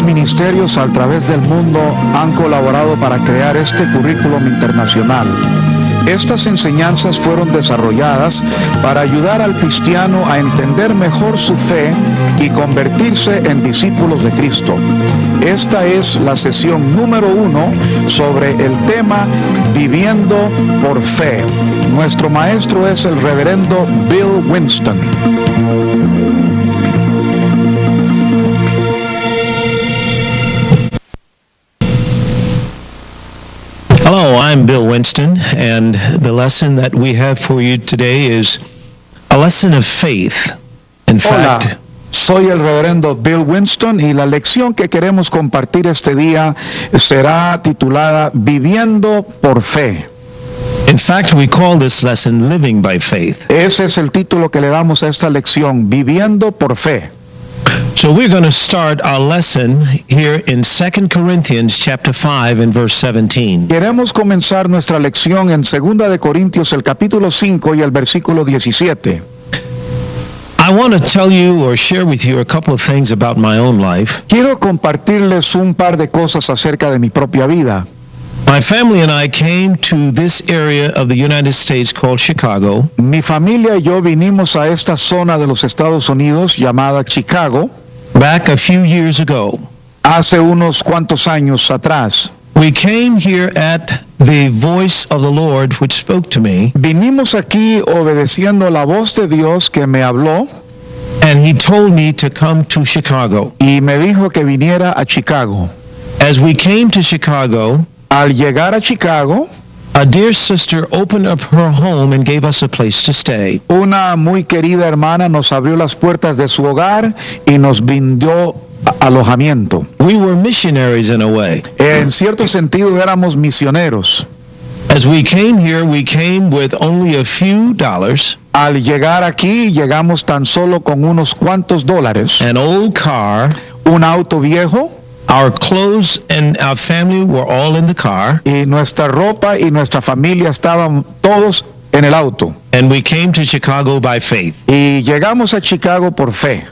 ministerios a través del mundo han colaborado para crear este currículum internacional. Estas enseñanzas fueron desarrolladas para ayudar al cristiano a entender mejor su fe y convertirse en discípulos de Cristo. Esta es la sesión número 1 sobre el tema Viviendo por Fe. Nuestro maestro es el reverendo Bill Winston. Hello, I'm Bill Winston, and the lesson that we have for you today is a lesson of faith. In Hola, fact, soy el reverendo Bill Winston y la lección que queremos compartir este día será titulada Viviendo por Fe. we call this lesson Living by Faith. Ese es el título que le damos a esta lección, Viviendo por Fe. So we're going to start our lesson here in 2 Corinthians chapter 5 and verse 17. Queremos comenzar nuestra lección en 2 de Corintios, el capítulo 5 y el versículo 17. I want to tell you or share with you a couple of things about my own life. Quiero compartirles un par de cosas acerca de mi propia vida. My family and I came to this area of the United States called Chicago Mi familia y yo vinimos a esta zona de los Estados Unidos llamada Chicago back a few years ago. hace unos cuantos años atrás. We came here at the voice of the Lord which spoke to me, Vinimos aquí obedeciendo la voz de Dios que me habló and he told me to come to Chicago. y me dijo que viniera a Chicago. As we came to Chicago, Al llegar a Chicago, a dear sister opened up her home and gave us a place to stay. una muy querida hermana nos abrió las puertas de su hogar y nos brindó alojamiento. We were missionaries in a way. En cierto sentido éramos misioneros. As we came here, we came with only a few dollars, Al llegar aquí llegamos tan solo con unos cuantos dólares, an old car, un auto viejo our clothes and our family were all in the car, y nuestra ropa y nuestra familia estaban todos en el auto. and we came to Chicago by faith. Y llegamos a Chicago por fe.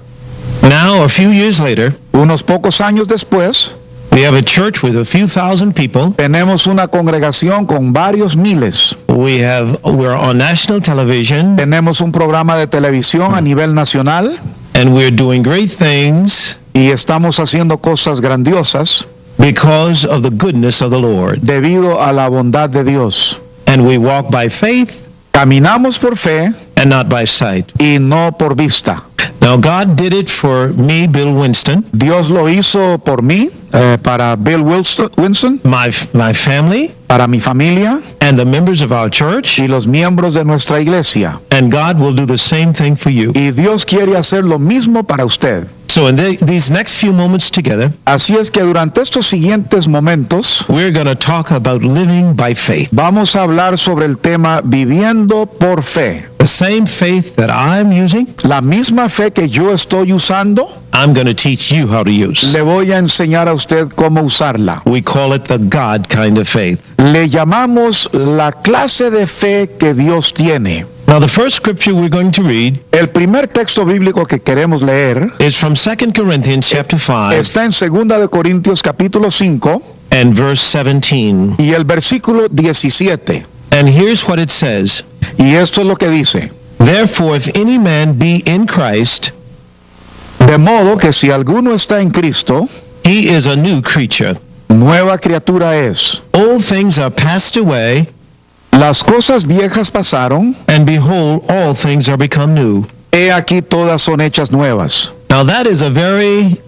Now, a few years later, Unos pocos años después, we have a church with a few thousand people. tenemos una congregación con varios miles. We're on national television, Tenemos un programa de televisión a nivel nacional and we're doing great things y estamos haciendo cosas grandiosas because of the goodness of the Lord. debido a la bondad de Dios. And we walk by faith Caminamos por fe and not by sight. y no por vista. Now, God did it for me, Bill Winston, Dios lo hizo por mí, para Bill Winston, my family, para mi familia and the members of our church, y los miembros de nuestra iglesia. and God will do the same thing for you. Y Dios quiere hacer lo mismo para usted. So in these next few moments together, Así es que durante estos siguientes momentos we're going to talk about living by faith. vamos a hablar sobre el tema Viviendo por Fe. The same faith that I'm using, La misma fe que yo estoy usando, I'm going to teach you how to use. le voy a enseñar a usted cómo usarla. We call it the God kind of faith. Le llamamos la clase de fe que Dios tiene. Now, the first scripture we're going to read El primer texto bíblico que queremos leer is from 2 Corinthians chapter 5 está en 2 de Corintios capítulo 5 and verse 17. y el versículo 17. And here's what it says. Y esto es lo que dice: Therefore, if any man be in Christ, de modo que si alguno está en Cristo, he is a new creature. nueva criatura es. Old things are passed away, Las cosas viejas pasaron, and behold, all things are become new. he aquí todas son hechas nuevas. Now that is a very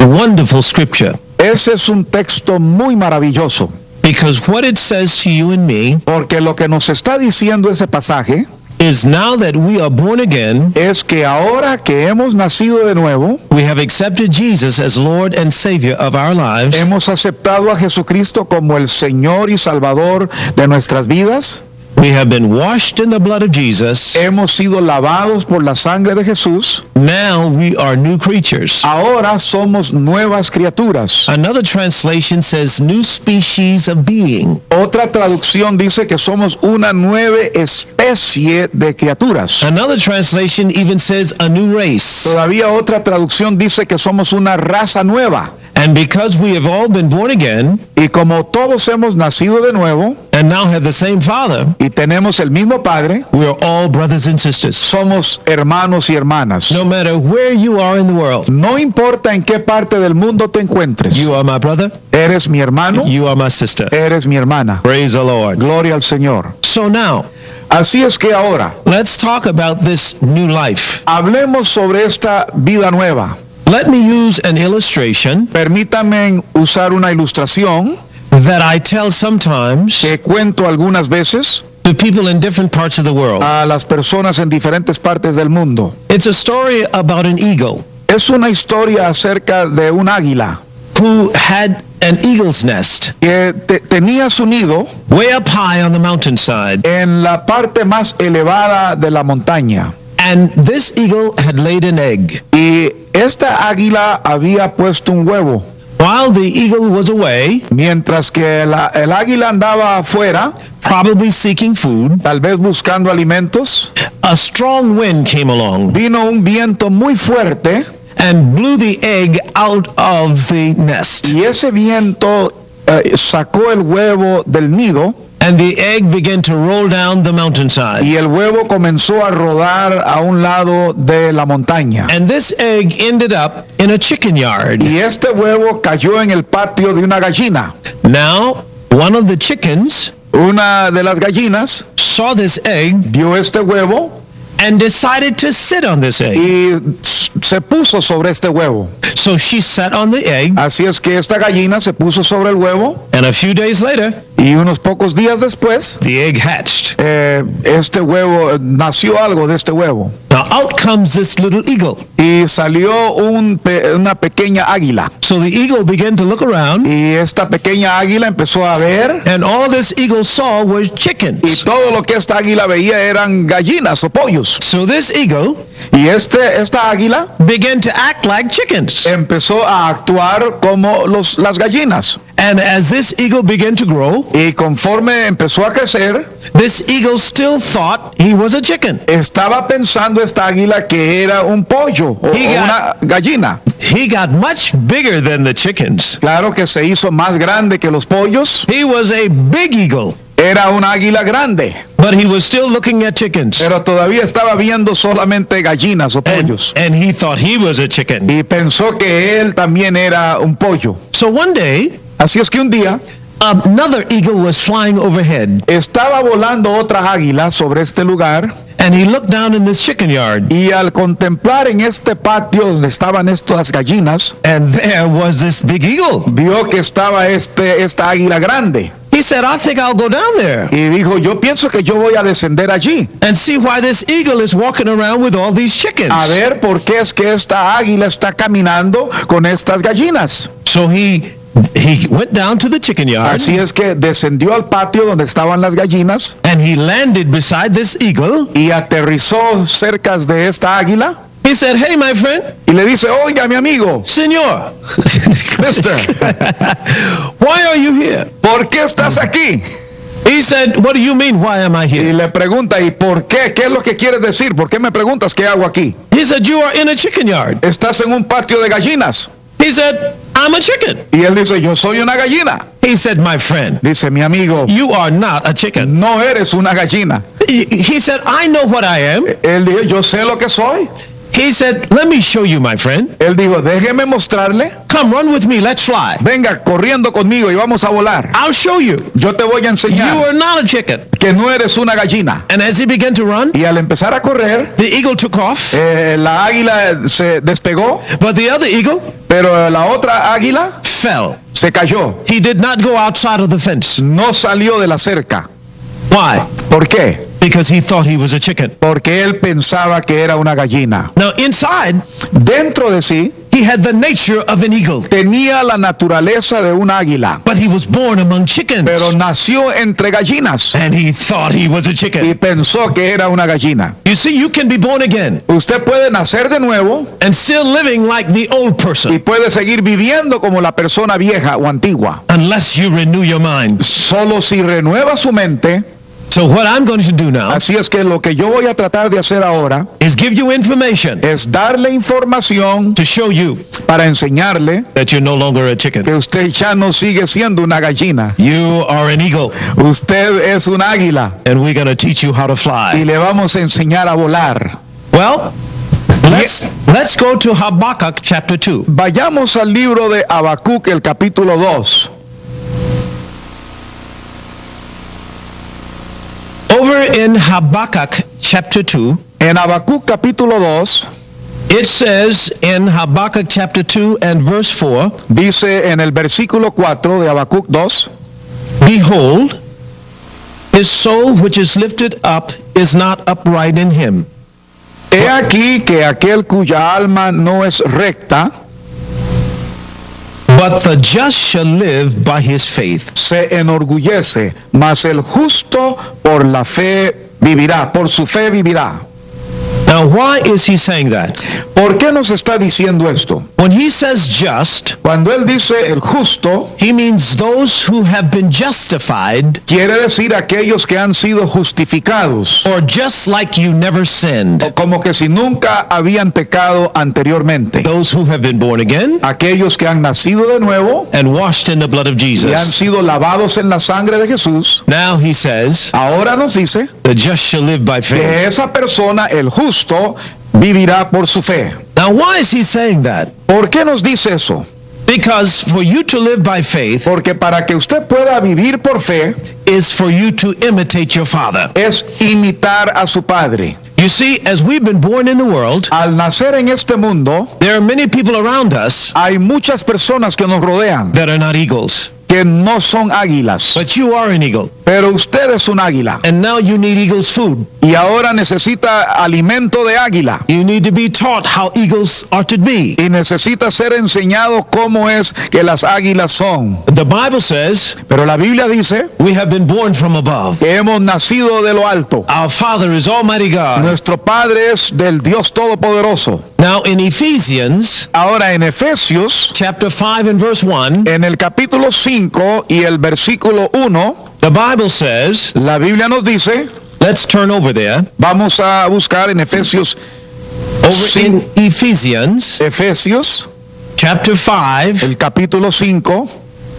wonderful scripture, Ese es un texto muy maravilloso, because what it says to you and me porque lo que nos está diciendo ese pasaje is now that we are born again, es que ahora que hemos nacido de nuevo, we have accepted Jesus as Lord and Savior of our lives, hemos aceptado a Jesucristo como el Señor y Salvador de nuestras vidas. We have been washed in the blood of Jesus. hemos sido lavados por la sangre de Jesús, Now we are new creatures. ahora somos nuevas criaturas. Another translation says new species of being. Otra traducción dice que somos una nueva especie de criaturas. Another translation even says a new race. Todavía otra traducción dice que somos una raza nueva. And because we have all been born again Y como todos hemos nacido de nuevo and now have the same Father, y tenemos el mismo Padre, we are all brothers and sisters. somos hermanos y hermanas. No matter where you are in the world, No importa en qué parte del mundo te encuentres. you are my brother, Eres mi hermano, you are my sister. eres mi hermana. Praise the Lord. Gloria al Señor. So now, Así es que ahora, let's talk about this new life. hablemos sobre esta vida nueva. Let me use an illustration Permítanme usar una ilustración that I tell sometimes que cuento algunas veces to people in different parts of the world. a las personas en diferentes partes del mundo. It's a story about an eagle Es una historia acerca de un águila who had an eagle's nest que tenía su nido way up high on the mountainside. en la parte más elevada de la montaña. And this eagle had laid an egg. Y esta águila había puesto un huevo. While the eagle was away, Mientras que el águila andaba afuera, probably seeking food, tal vez buscando alimentos, a strong wind came along vino un viento muy fuerte and blew the egg out of the nest. y ese viento sacó el huevo del nido And the egg began to roll down the mountainside. y el huevo comenzó a rodar a un lado de la montaña. And this egg ended up in a chicken yard. Y este huevo cayó en el patio de una gallina. Now, one of the chickens Una de las gallinas saw this egg vio este huevo and decided to sit on this egg. y se puso sobre este huevo. So she sat on the egg, Así es que esta gallina se puso sobre el huevo and a few days later, y unos pocos días después the egg hatched. este huevo, nació algo de este huevo. Now, out comes this little eagle. Y salió una pequeña águila. So the eagle began to look around, Y esta pequeña águila empezó a ver. and all this eagle saw were Y chickens. todo lo que esta águila veía eran gallinas o pollos. So this eagle Y esta águila began to act like chickens. empezó a actuar como las gallinas. And as this eagle began to grow, Y conforme empezó a crecer, this eagle still thought he was a chicken. estaba pensando esta águila que era un pollo o una gallina. He got much bigger than the chickens. Claro que se hizo más grande que los pollos. He was a big eagle, Era un águila grande, but he was still looking at chickens. pero todavía estaba viendo solamente gallinas o pollos. And he thought he was a chicken. Y pensó que él también era un pollo. So one day, Así es que un día another eagle was flying overhead, estaba volando otra águila sobre este lugar and he looked down in this chicken yard, y al contemplar en este patio donde estaban estas gallinas, and there was this big eagle. vio que estaba esta águila grande He said, I think I'll go down there y dijo, yo pienso que yo voy a descender allí and see why this eagle is walking around with all these chickens. a ver por qué es que esta águila está caminando con estas gallinas. So he went down to the chicken yard, Así es que descendió al patio donde estaban las gallinas and he landed beside this eagle. y aterrizó cerca de esta águila He said, hey, my friend, y le dice, oiga mi amigo, Señor, mister, why are you here? ¿por qué estás aquí? He said, what do you mean, why am I Y here? le pregunta, ¿y por qué? ¿Qué es lo que quieres decir? ¿Por qué me preguntas qué hago aquí? He said, you are in a chicken yard. Estás en un patio de gallinas. He said, I'm a chicken. Y él dice, yo soy una gallina. He said, my friend, Dice, mi amigo, you are not a chicken. no eres una gallina. He said, I know what I am. Él dijo, yo sé lo que soy. He said, let me show you, my friend. Él dijo, déjeme mostrarle. Come, run with me, let's fly. Venga, corriendo conmigo y vamos a volar. I'll show you. Yo te voy a You enseñar are not a chicken. que no eres una gallina. And as he began to run, Y al empezar a correr, the eagle took off, la águila se despegó, but the other eagle pero la otra águila fell. se cayó. He did not go outside of the fence. No salió de la cerca. Why? ¿Por qué? Because he thought he was a chicken. Porque él pensaba que era una gallina. Now inside, Dentro de sí, he He had the nature of an eagle, Tenía la naturaleza de un águila, but he was born among chickens. pero nació entre gallinas And he thought he was a y chicken. pensó que era una gallina. You see, you can be born again Usted puede nacer de nuevo and still living like the old y person puede seguir viviendo como la persona vieja o antigua, unless you renew your mind. solo si renueva su mente. So what I'm going to do now Así es que lo que yo voy a tratar de hacer ahora is give you information es darle información to show you para enseñarle that you're no longer a chicken. que usted ya no sigue siendo una gallina. You are an eagle, Usted es un águila and we're going to teach you how to y fly. le vamos a enseñar a volar. Well, let's go to Habakkuk chapter 2. Vayamos al libro de Habacuc, el capítulo 2. Over in Habakkuk chapter 2, En Habacuc capítulo 2 it says in Habakkuk chapter 2 and verse 4, dice en el versículo 4 de Habacuc 2, Behold, his soul which is lifted up is not upright in him. he aquí que aquel cuya alma no es recta, But the just shall live by his faith. se enorgullece, mas el justo por la fe vivirá, por su fe vivirá. Now, why is he saying that? ¿Por qué nos está diciendo esto? When he says just, Cuando él dice el justo, he means those who have been justified, quiere decir aquellos que han sido justificados, or just like you never sinned. como que si nunca habían pecado anteriormente. Those who have been born again Aquellos que han nacido de nuevo and washed in the blood of y han Jesus. sido lavados en la sangre de Jesús. Now he says, Ahora nos dice the just shall live by faith. que esa persona, el justo, vivirá por su fe. Now, why is he saying that? ¿Por qué nos dice eso? Because for you to live by faith Porque para que usted pueda vivir por fe, is for you to imitate your Father. es imitar a su Padre. You see, as we've been born in the world, Al nacer en este mundo, there are many people around us hay muchas personas que nos rodean, that are not eagles. que no son águilas, But you are an eagle. pero usted es un águila. And now you need eagles' food. Y ahora necesita alimento de águila. You need to be taught how eagles are to be. Y necesita ser enseñado cómo es que las águilas son. The Bible says Pero la Biblia dice we have been born from above. que hemos nacido de lo alto. Our Father is Almighty God. Nuestro Padre es del Dios Todopoderoso. Now in Ephesians Ahora en Efesios, chapter 5 and verse 1, en el capítulo 5 y el versículo 1, the Bible says, la Biblia nos dice, let's turn over there. vamos a buscar en Efesios, Over in Ephesians Efesios, chapter 5 el capítulo 5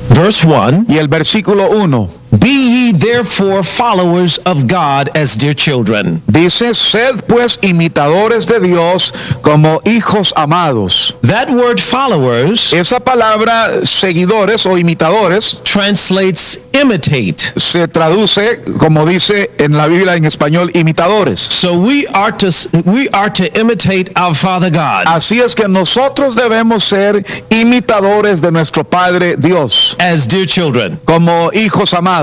verse 1, y el versículo 1. be ye therefore followers of God as dear children. Dice, sed pues imitadores de Dios como hijos amados. That word followers Esa palabra seguidores o imitadores translates imitate. se traduce, como dice en la Biblia en español, imitadores. So we are to imitate our Father God Así es que nosotros debemos ser imitadores de nuestro Padre Dios, as dear children. como hijos amados.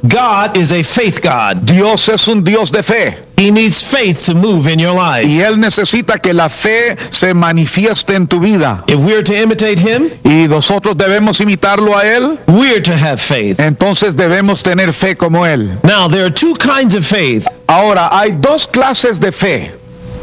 God is a faith God. Dios es un Dios de fe He needs faith to move in your life. y Él necesita que la fe se manifieste en tu vida. If we're to imitate Him, Y nosotros debemos imitarlo a Él, we're to have faith. entonces debemos tener fe como Él. Now, there are two kinds of faith. Ahora, hay dos clases de fe,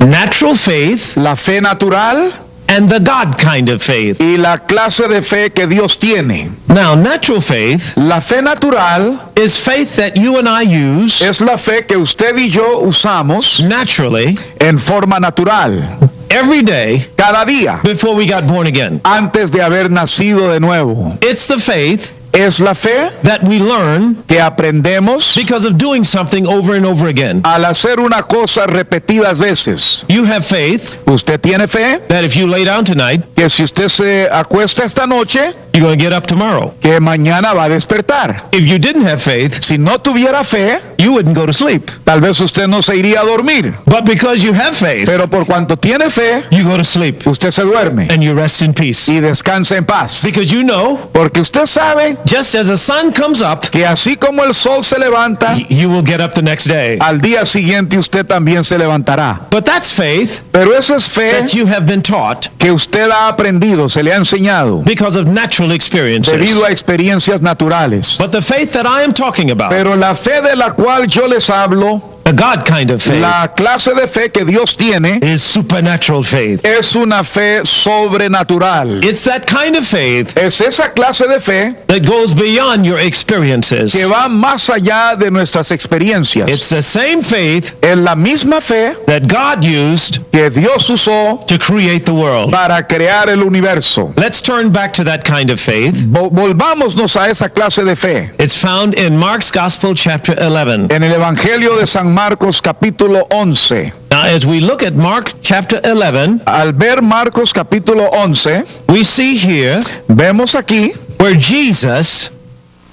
Natural faith la fe natural and the God kind of faith. y la clase de fe que Dios tiene. Now, natural faith La fe natural is faith that you and I use es la fe que usted y yo usamos naturally en forma natural, every day cada día, before we got born again. antes de haber nacido de nuevo. It's the faith Es la fe that we learn que aprendemos because of doing something over and over again. al hacer una cosa repetidas veces. You have faith Usted tiene fe that if you lay down tonight, que si usted se acuesta esta noche, you're going to get up tomorrow. que mañana va a despertar. If you didn't have faith, Si no tuviera fe, you wouldn't go to sleep. tal vez usted no se iría a dormir. But because you have faith, Pero por cuanto tiene fe, you go to sleep usted se duerme and you rest in peace. y descansa en paz. Because you know Porque usted sabe just as the sun comes up, que así como el sol se levanta, you will get up the next day. al día siguiente usted también se levantará. But that's faith Pero esa es fe that you have been taught que usted ha aprendido, se le ha enseñado, because of natural experiences. debido a experiencias naturales. But the faith that I am talking about, Pero la fe de la cual yo les hablo, the God kind of faith, la clase de fe que Dios tiene, is supernatural faith. es una fe sobrenatural. It's that kind of faith Es esa clase de fe that goes beyond your experiences. que va más allá de nuestras experiencias. It's the same faith Es la misma fe that God used que Dios usó to create the world. para crear el universo. Let's turn back to that kind of faith. Volvámonos a esa clase de fe. It's found in Mark's Gospel, chapter 11. En el Evangelio de San Marcos capítulo 11. Now, as we look at Mark chapter 11, Al ver Marcos capítulo 11, we see here vemos aquí where Jesus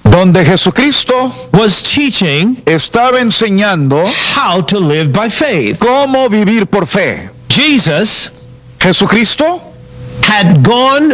donde Jesucristo was teaching estaba enseñando how to live by faith. cómo vivir por fe. Jesus Jesucristo had gone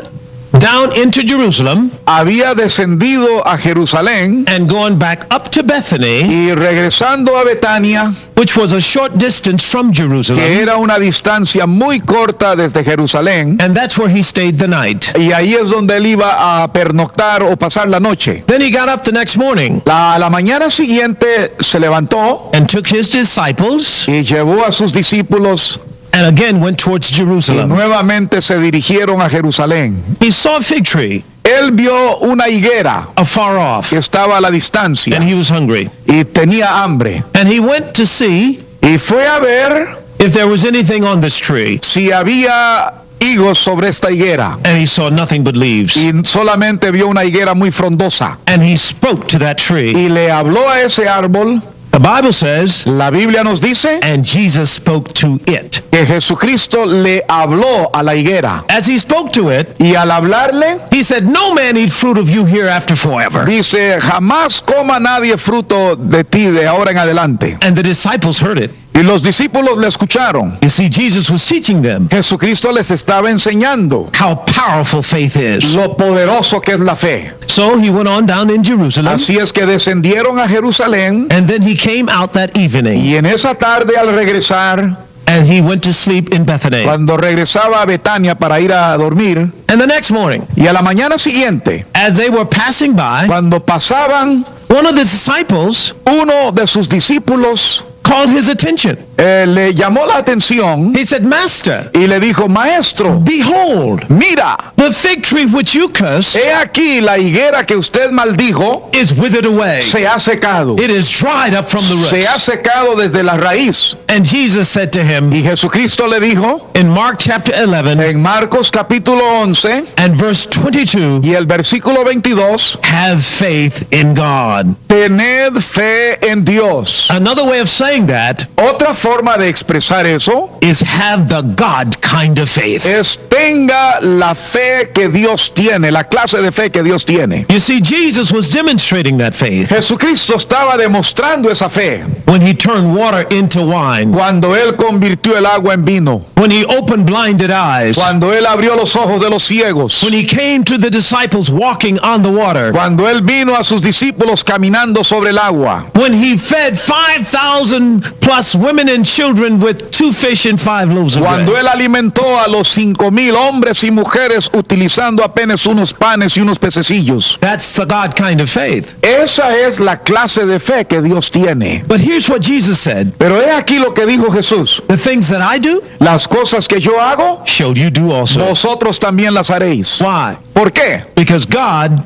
down into Jerusalem había descendido a Jerusalén and gone back up to Bethany, y regresando a Betania, which was a short distance from que Jerusalem, era una distancia muy corta desde Jerusalén, and that's where he stayed the night. y ahí es donde él iba a pernoctar o pasar la noche. Then he got up the next morning A la mañana siguiente se levantó and took his disciples y llevó a sus discípulos and again went towards y Jerusalem. nuevamente se dirigieron a Jerusalén. He saw a fig tree Él vio una higuera afar off, que estaba a la distancia and he was hungry. y tenía hambre. And he went to see Y fue a ver if there was anything on this tree, si había higos sobre esta higuera. and he saw nothing but leaves. Y solamente vio una higuera muy frondosa. And he spoke to that tree. Y le habló a ese árbol. The Bible says, La Biblia nos dice and Jesus spoke to it. que Jesucristo le habló a la higuera. As he spoke to it, Y al hablarle, he said, no man eat fruit of you hereafter forever. dice, jamás coma nadie fruto de ti de ahora en adelante. And the disciples heard it. Y los discípulos le escucharon. You see, Jesus was teaching them Jesucristo les estaba enseñando how powerful faith is. lo poderoso que es la fe. So he went on down in Jerusalem, Así es que descendieron a Jerusalén and then he came out that evening, y en esa tarde al regresar, and he went to sleep in Bethany. cuando regresaba a Betania para ir a dormir, And the next morning, y a la mañana siguiente, as they were passing by, cuando pasaban, one of the disciples uno de sus discípulos called his attention. le llamó la atención He said, Master, y le dijo, Maestro, behold, mira, the fig tree which you cursed he aquí la higuera que usted maldijo is withered away. se ha secado. It is dried up from the Se ha roots. secado desde la raíz. And Jesus said to him Y Jesucristo le dijo in Mark chapter 11 en Marcos capítulo 11 and verse 22, y el versículo 22, have faith in God. tened fe en Dios. Another way of saying that Otra forma de expresar eso is have the God kind of faith. es tenga la fe que Dios tiene, la clase de fe que Dios tiene. You see, Jesus was demonstrating that faith Jesucristo estaba demostrando esa fe when he turned water into wine, cuando Él convirtió el agua en vino, when he opened blinded eyes, cuando Él abrió los ojos de los ciegos, when he came to the disciples walking on the water, cuando Él vino a sus discípulos caminando sobre el agua, when he fed 5,000 plus women and children with 2 fish and 5 loaves of cuando bread. Él alimentó a los 5,000 hombres y mujeres utilizando apenas unos panes y unos pececillos. That's the God kind of faith. Esa es la clase de fe que Dios tiene. But here's what Jesus said. Pero he aquí lo que dijo Jesús. The things that I do, Las cosas que yo hago, shall you do also. vosotros también las haréis. Why? ¿Por qué? Because God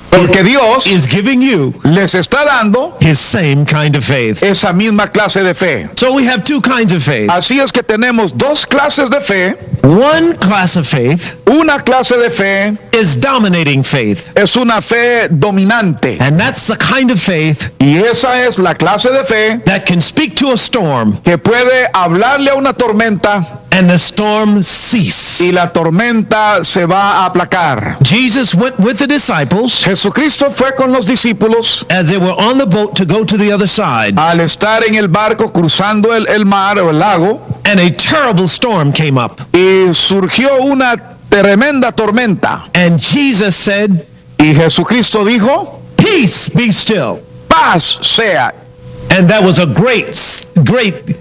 Porque Dios is giving you les está dando his same kind of faith. esa misma clase de fe. So we have 2 kinds of faith. Así es que tenemos dos clases de fe. One class of faith Una clase de fe is dominating faith. es una fe dominante. And that's the kind of faith Y esa es la clase de fe that can speak to a storm que puede hablarle a una tormenta and the storm cease. y la tormenta se va a aplacar. Jesus went with the disciples Jesucristo fue con los discípulos as they were on the boat to go to the other side. al estar en el barco cruzando el mar o el lago, And a terrible storm came up. y surgió una tremenda tormenta. And Jesus said, Y Y Jesucristo dijo, "Peace, be still." paz sea. And that was a great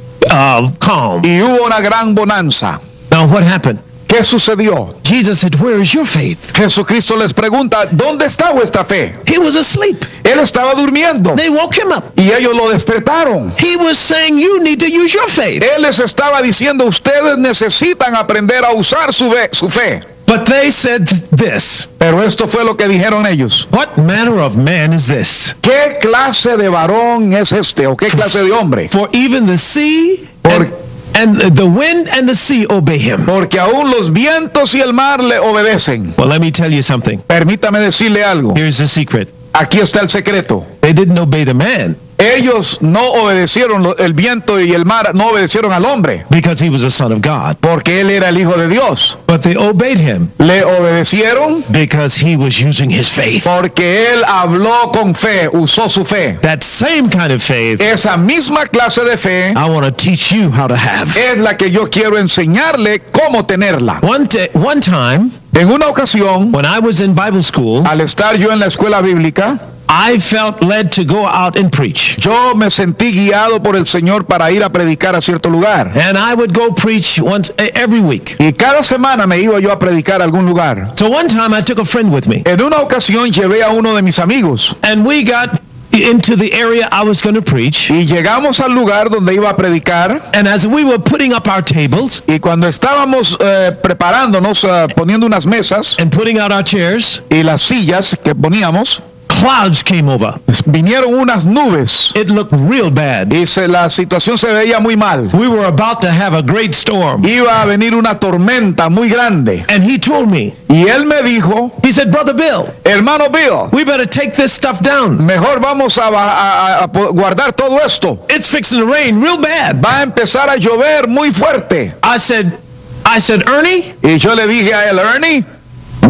calm. Y hubo una gran bonanza. Now what happened? ¿Qué sucedió? Jesus said, "Where is your faith?" Jesucristo les pregunta, ¿dónde está vuestra fe? He was asleep. Él estaba durmiendo They woke him up. y ellos lo despertaron. He was saying, "You need to use your faith." Él les estaba diciendo, ustedes necesitan aprender a usar su fe. But they said this, Pero esto fue lo que dijeron ellos. "What manner of man is this? ¿Qué clase de varón es este? ¿O qué clase de hombre? For even the sea Por- and the wind and the sea obey him." Porque aún los vientos y el mar le obedecen. Well, let me tell you something. Permítame decirle algo. Here's the secret. Aquí está el secreto. They didn't obey the man Ellos no obedecieron, el viento y el mar no obedecieron al hombre, because he was a son of God. porque él era el Hijo de Dios. But they obeyed him Le obedecieron because he was using his faith. porque él habló con fe, usó su fe. That same kind of faith Esa misma clase de fe I want to teach you how to have. es la que yo quiero enseñarle cómo tenerla. One time, En una ocasión, when I was in Bible school, al estar yo en la escuela bíblica, I felt led to go out and preach. yo me sentí guiado por el Señor para ir a predicar a cierto lugar. And I would go preach every week. Y cada semana me iba yo a predicar a algún lugar. So one time I took a friend with me, En una ocasión llevé a uno de mis amigos and we got into the area I was going to preach. y llegamos al lugar donde iba a predicar. And as we were putting up our tables Y cuando estábamos preparándonos, poniendo unas mesas and putting out our chairs, y las sillas que poníamos, clouds came over. vinieron unas nubes It looked real bad. y la situación se veía muy mal. We were about to have a great storm. Iba a venir una tormenta muy grande. And he told me, Y él me dijo, he said, "Brother Bill, hermano Bill, we better take this stuff down. mejor vamos a guardar todo esto. It's fixing to rain real bad." Va a empezar a llover muy fuerte. I said, "Ernie, Y yo le dije a él, Ernie,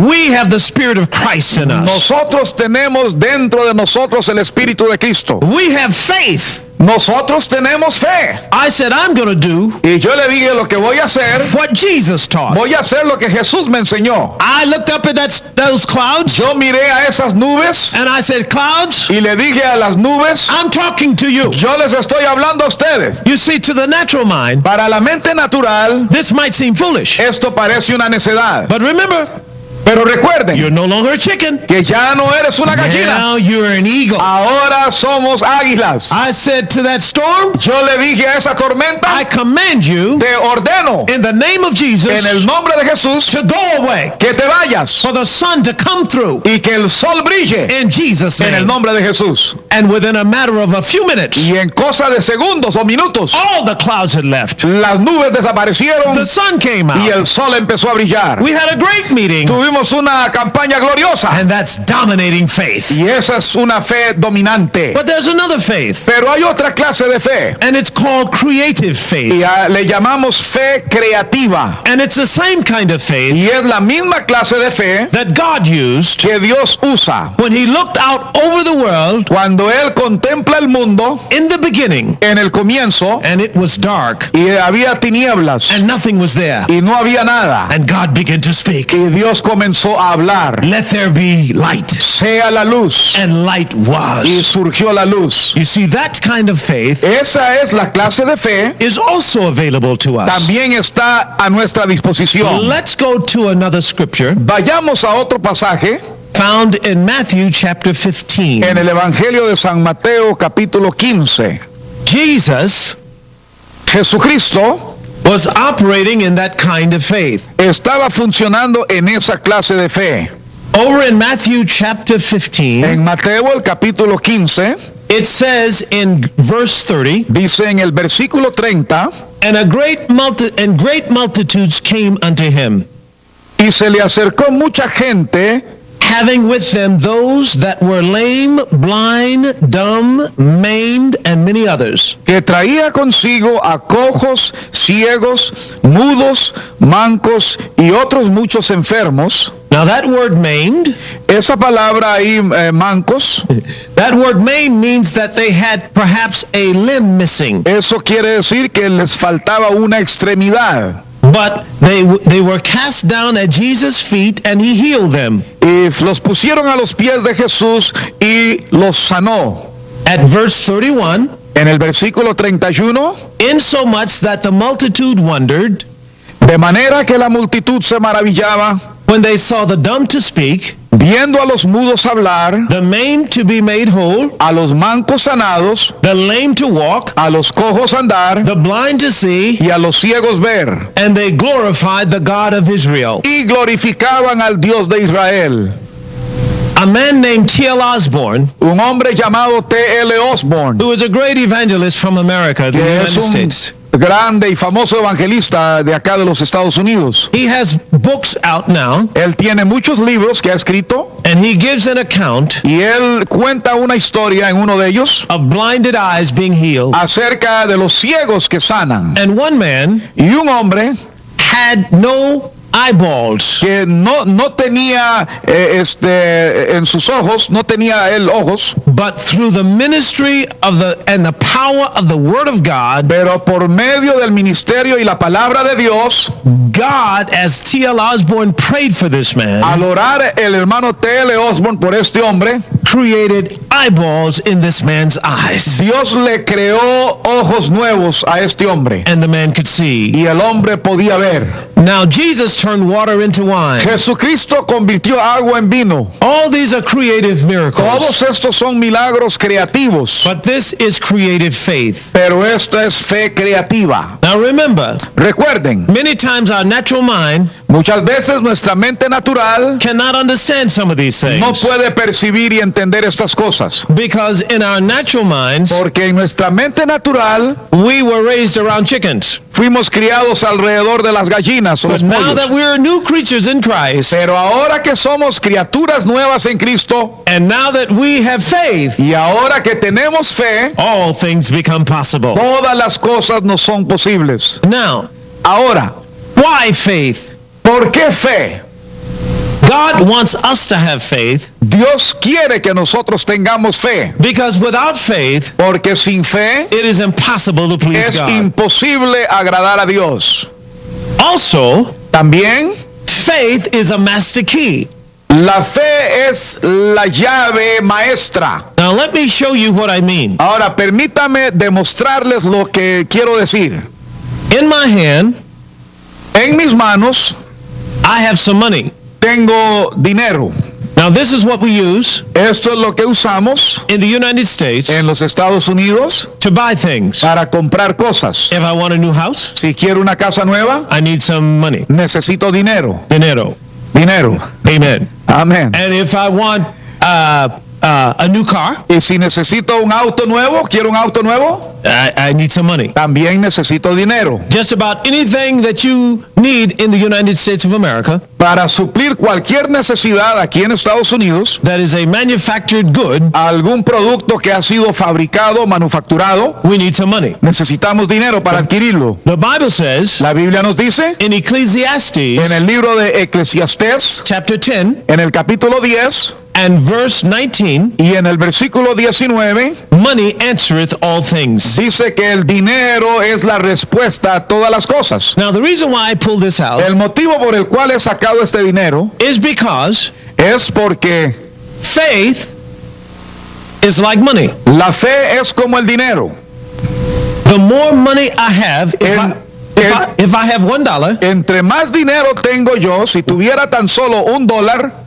we have the Spirit of Christ in us. nosotros tenemos dentro de nosotros el Espíritu de Cristo. We have faith." Nosotros tenemos fe. I said, "I'm going to do Y yo le dije, lo que voy a hacer, what Jesus taught." voy a hacer lo que Jesús me enseñó. I looked up at those clouds Yo miré a esas nubes and I said, "Clouds, y le dije a las nubes, I'm talking to you." yo les estoy hablando a ustedes. You see, to the natural mind, Para la mente natural, this might seem foolish. esto parece una necedad. But remember, Pero recuerden you're no longer a chicken. que ya no eres una gallina. Now you're an eagle. Ahora somos águilas. I said to that storm, Yo le dije a esa tormenta, I command you te ordeno in the name of Jesus en el nombre de Jesús to go away, que te vayas for the sun to come through y que el sol brille in Jesus' en el name. nombre de Jesús. And within a matter of a few minutes, Y en cosa de segundos o minutos, all the clouds had left. las nubes desaparecieron The sun came y out. el sol empezó a brillar. We had a great meeting, Tuvimos una campaña gloriosa and that's dominating faith. y esa es una fe dominante. But there's another faith, Pero hay otra clase de fe and it's called creative y faith. le llamamos fe creativa. And it's the same kind of faith Y es la misma clase de fe that God used que Dios usa when he looked out over the world cuando Él contempla el mundo in the beginning, en el comienzo and it was dark, y había tinieblas and nothing was there. y no había nada. And God began to speak. Y Dios comenzó a hablar. Let there be light. Sea la luz. And light Y was. surgió la luz. You see, that kind of faith Esa es la clase de fe. is also available to us. También está a nuestra disposición. Let's go to another scripture Vayamos a otro pasaje found in Matthew chapter 15. en el Evangelio de San Mateo capítulo 15. Jesus Jesucristo was operating in that kind of faith. estaba funcionando en esa clase de fe. Over in Matthew chapter 15, En Mateo el capítulo 15 it says in verse 30, dice en el versículo 30, and great multitudes came unto him, y se le acercó mucha gente having with them those that were lame, blind, dumb, maimed, and many others. que traía consigo a cojos, ciegos, mudos, mancos y otros muchos enfermos. Now that word maimed, Esa palabra ahí, mancos, that word maimed means that they had perhaps a limb missing. eso quiere decir que les faltaba una extremidad. But they were cast down at Jesus' feet and he healed them. Y los pusieron a los pies de Jesús y los sanó. At verse 31, En el versículo 31, insomuch that the multitude wondered de manera que la multitud se maravillaba, when they saw the dumb to speak, viendo a los mudos hablar, the maimed to be made whole, a los mancos sanados, the lame to walk, a los cojos andar the blind to see, y a los ciegos ver. and they glorified the God of Israel. Y glorificaban al Dios de Israel. A man named T.L. Osborne, Un hombre llamado T.L. Osborne, who was a great evangelist from America, the que United es un States. grande y famoso evangelista de acá de los Estados Unidos. He has books out now, Él tiene muchos libros que ha escrito and he gives an account y él cuenta una historia en uno de ellos of blinded eyes being healed. acerca de los ciegos que sanan. And one man Y un hombre had no eyeballs, que no tenía en sus ojos, no tenía él ojos, but through the ministry of the power of the Word of God, pero por medio del ministerio y la palabra de Dios, God, as T.L. Osborne prayed for this man, al orar el hermano T.L. Osborne por este hombre, created eyeballs in this man's eyes, Dios le creó ojos nuevos a este hombre and the man could see. y el hombre podía ver. Now Jesus turned water into wine. Jesucristo convirtió agua en vino. All these are creative miracles, Todos estos son milagros creativos, but this is creative faith. pero esta es fe creativa. Now remember, Recuerden, many times our natural mind muchas veces nuestra mente natural cannot understand some of these no things, puede percibir y entender estas cosas, because in our natural minds porque en nuestra mente natural we were raised around chickens. fuimos criados alrededor de las gallinas o But los now that pollos. we're new creatures in Christ, Pero ahora que somos criaturas nuevas en Cristo and now that we have faith, y ahora que tenemos fe, all things become possible. todas las cosas nos son posibles. Now, Ahora, why faith? ¿por qué fe? God wants us to have faith, Dios quiere que nosotros tengamos fe, because without faith, porque sin fe it is impossible to please es God. imposible agradar a Dios. Also, También, faith is a master key. la fe es la llave maestra. Now, let me show you what I mean. Ahora, permítame demostrarles lo que quiero decir. In my hand, En mis manos I have some money. tengo dinero. Now, this is what we use Esto es lo que usamos in the United States en los Estados Unidos to buy things. para comprar cosas. If I want a new house, Si quiero una casa nueva, I need some money. necesito dinero. Dinero. Dinero. Amen. Amén. And if I want a new car, Y si necesito un auto nuevo, quiero un auto nuevo, I need some money. también necesito dinero. Just about anything that you need in the United States of America Para suplir cualquier necesidad aquí en Estados Unidos, that is a manufactured good, algún producto que ha sido fabricado, manufacturado, we need some money. necesitamos dinero para adquirirlo. The Bible says La Biblia nos dice in Ecclesiastes en el libro de Eclesiastés, chapter 10 en el capítulo 10 and verse 19, y en el versículo 19, money answereth all things. dice que el dinero es la respuesta a todas las cosas. Now, the reason why I pull this out El motivo por el cual he sacado este dinero is because es porque faith is like money. la fe es como el dinero. The more money I have, if I have $1, Entre más dinero tengo yo, si tuviera tan solo $1,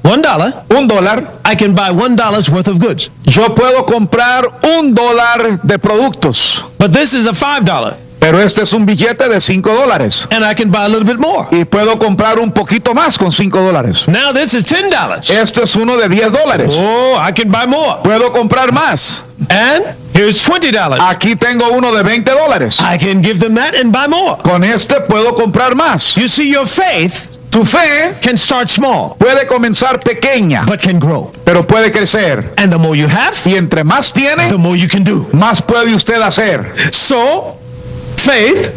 $1, I can buy $1 worth of goods. yo puedo comprar $1 de productos. But this is a $5, Pero este es un billete de $5 and I can buy a little bit more. y puedo comprar un poquito más con $5. Now this is $10. Este es uno de $10. Oh, I can buy more. Puedo comprar más. And here's $20. Aquí tengo uno de $20. I can give them that and buy more. Con este puedo comprar más. You see, your faith Tu fe can start small, puede comenzar pequeña, but can grow. pero puede crecer. And the more you have, Y entre más tiene, the more you can do. más puede usted hacer. So, faith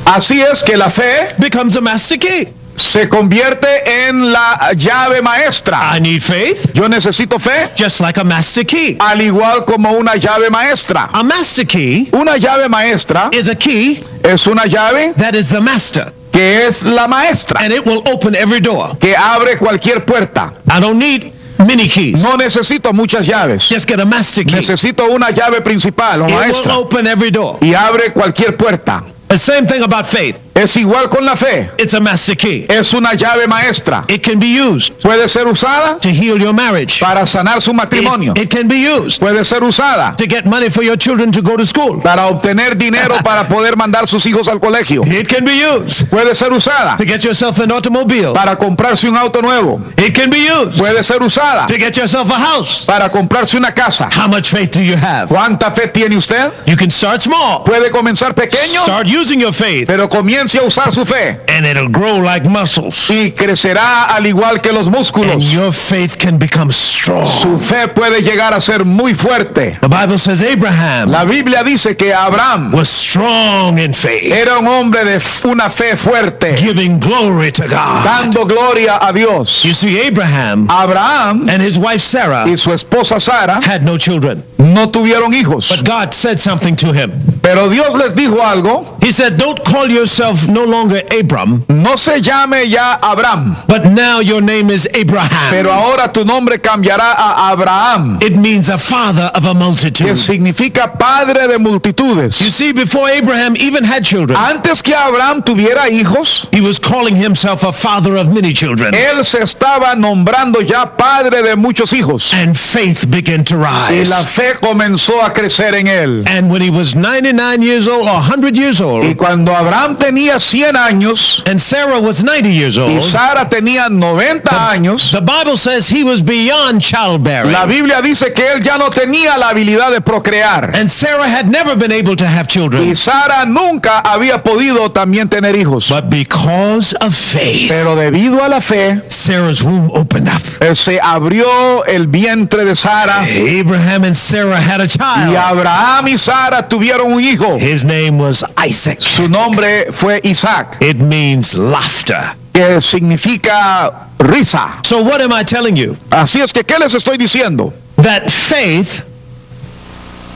Así es que la fe becomes a master key. se convierte en la llave maestra. I need faith Yo necesito fe, just like a master key. al igual como una llave maestra. A master key Una llave maestra is a key es una llave that is the master. que es la maestra, and it will open every door. que abre cualquier puerta. I don't need many keys. No necesito muchas llaves. Just get a master key. Necesito una llave principal o It will maestra open every door. y abre cualquier puerta. The same thing about faith. Es igual con la fe. It's a master key. Es una llave maestra. It can be used Puede ser usada to heal your marriage. para sanar su matrimonio. It can be used Puede ser usada to get money for your children to go to school. para obtener dinero para poder mandar sus hijos al colegio. It can be used Puede ser usada to get yourself an automobile. para comprarse un auto nuevo. It can be used Puede ser usada to get yourself a house. para comprarse una casa. How much faith do you have? ¿Cuánta fe tiene usted? You can start small. Puede comenzar pequeño, Start using your faith, pero comience a usar su fe and it'll grow like muscles. y crecerá al igual que los And músculos. your faith can become strong. Su fe puede llegar a ser muy fuerte. The Bible says Abraham La Biblia dice que Abraham was strong in faith, era un hombre de una fe fuerte, giving glory to God. dando gloria a Dios. You see, Abraham Abraham and his wife Sarah y su esposa Sara had no children. no tuvieron hijos, But God said something to him. pero Dios les dijo algo. He said, don't call yourself no longer Abram, No se llame ya Abraham, but now your name is Abraham. pero ahora tu nombre cambiará a Abraham, It means a father of a que multitude. significa padre de multitudes. You see, before Abraham even had children, Antes que Abraham tuviera hijos, he was calling himself a father of many children. él se estaba nombrando ya padre de muchos hijos. And faith began to Y rise. la fe comenzó a crecer en él. And when he was 99 years old or 100 years Y old, cuando Abraham tenía 100 años and Sarah was 90 years y old, Sara tenía 90 años, the Bible says he was beyond childbearing. la Biblia dice que él ya no tenía la habilidad de procrear. And Sarah had never been able to have children. Y Sara nunca había podido también tener hijos. But because of faith, Pero debido a la fe, Sarah's womb opened up. se abrió el vientre de Sara Abraham and Sarah had a y child. Abraham y Sara tuvieron un hijo. His name was Isaac. Su nombre fue Isaac, It means laughter. que significa risa. So what am I telling you? Así es que, ¿qué les estoy diciendo? That faith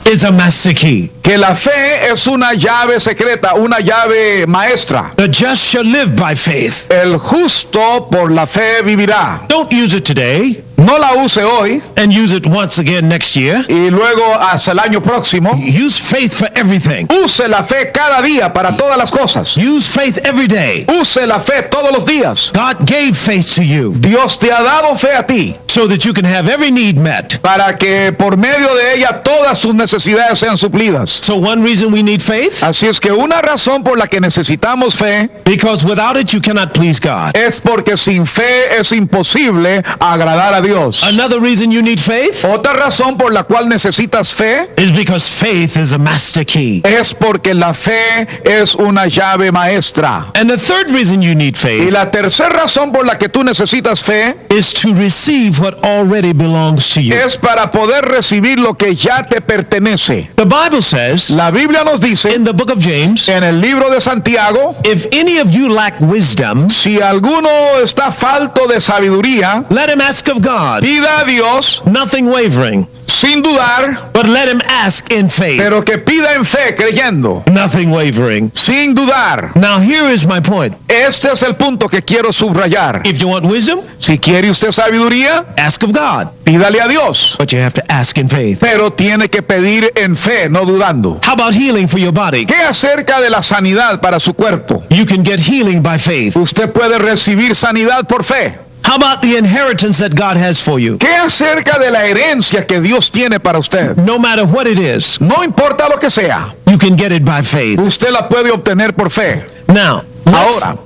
is a master key. Que la fe es una llave secreta, una llave maestra. The just shall live by faith. El justo por la fe vivirá. Don't use it today No la use hoy and use it once again next year. y luego hasta el año próximo. Use faith for everything. Use la fe cada día para todas las cosas. Use faith every day. Use la fe todos los días. God gave faith to you Dios te ha dado fe a ti so that you can have every need met. para que por medio de ella todas sus necesidades sean suplidas. So one reason we need faith, Así es que una razón por la que necesitamos fe because without it you cannot please God. es porque sin fe es imposible agradar a Dios. Another reason you need faith Otra razón por la cual necesitas fe is because faith is a master key. es porque la fe es una llave maestra. And the third reason you need Y faith la tercera razón por la que tú necesitas fe is to receive what already belongs to you. es para poder recibir lo que ya te pertenece. The Bible says La Biblia nos dice in the book of James, en el libro de Santiago, if any of you lack wisdom, si alguno está falto de sabiduría, let him ask of God, pida a Dios nothing wavering, sin dudar, but let him ask in faith, pero que pida en fe, creyendo, nothing wavering. sin dudar. Now here is my point. Este es el punto que quiero subrayar. If you want wisdom, Si quiere usted sabiduría, ask of God, pídale a Dios, but you have to ask in faith. pero tiene que pedir en fe, no dudando. How about healing for your body? ¿Qué acerca de la sanidad para su cuerpo? You can get healing by faith. Usted puede recibir sanidad por fe. How about the inheritance that God has for you? ¿Qué acerca de la herencia que Dios tiene para usted? No matter what it is, No importa lo que sea, you can get it by faith. usted la puede obtener por fe. Now, Ahora,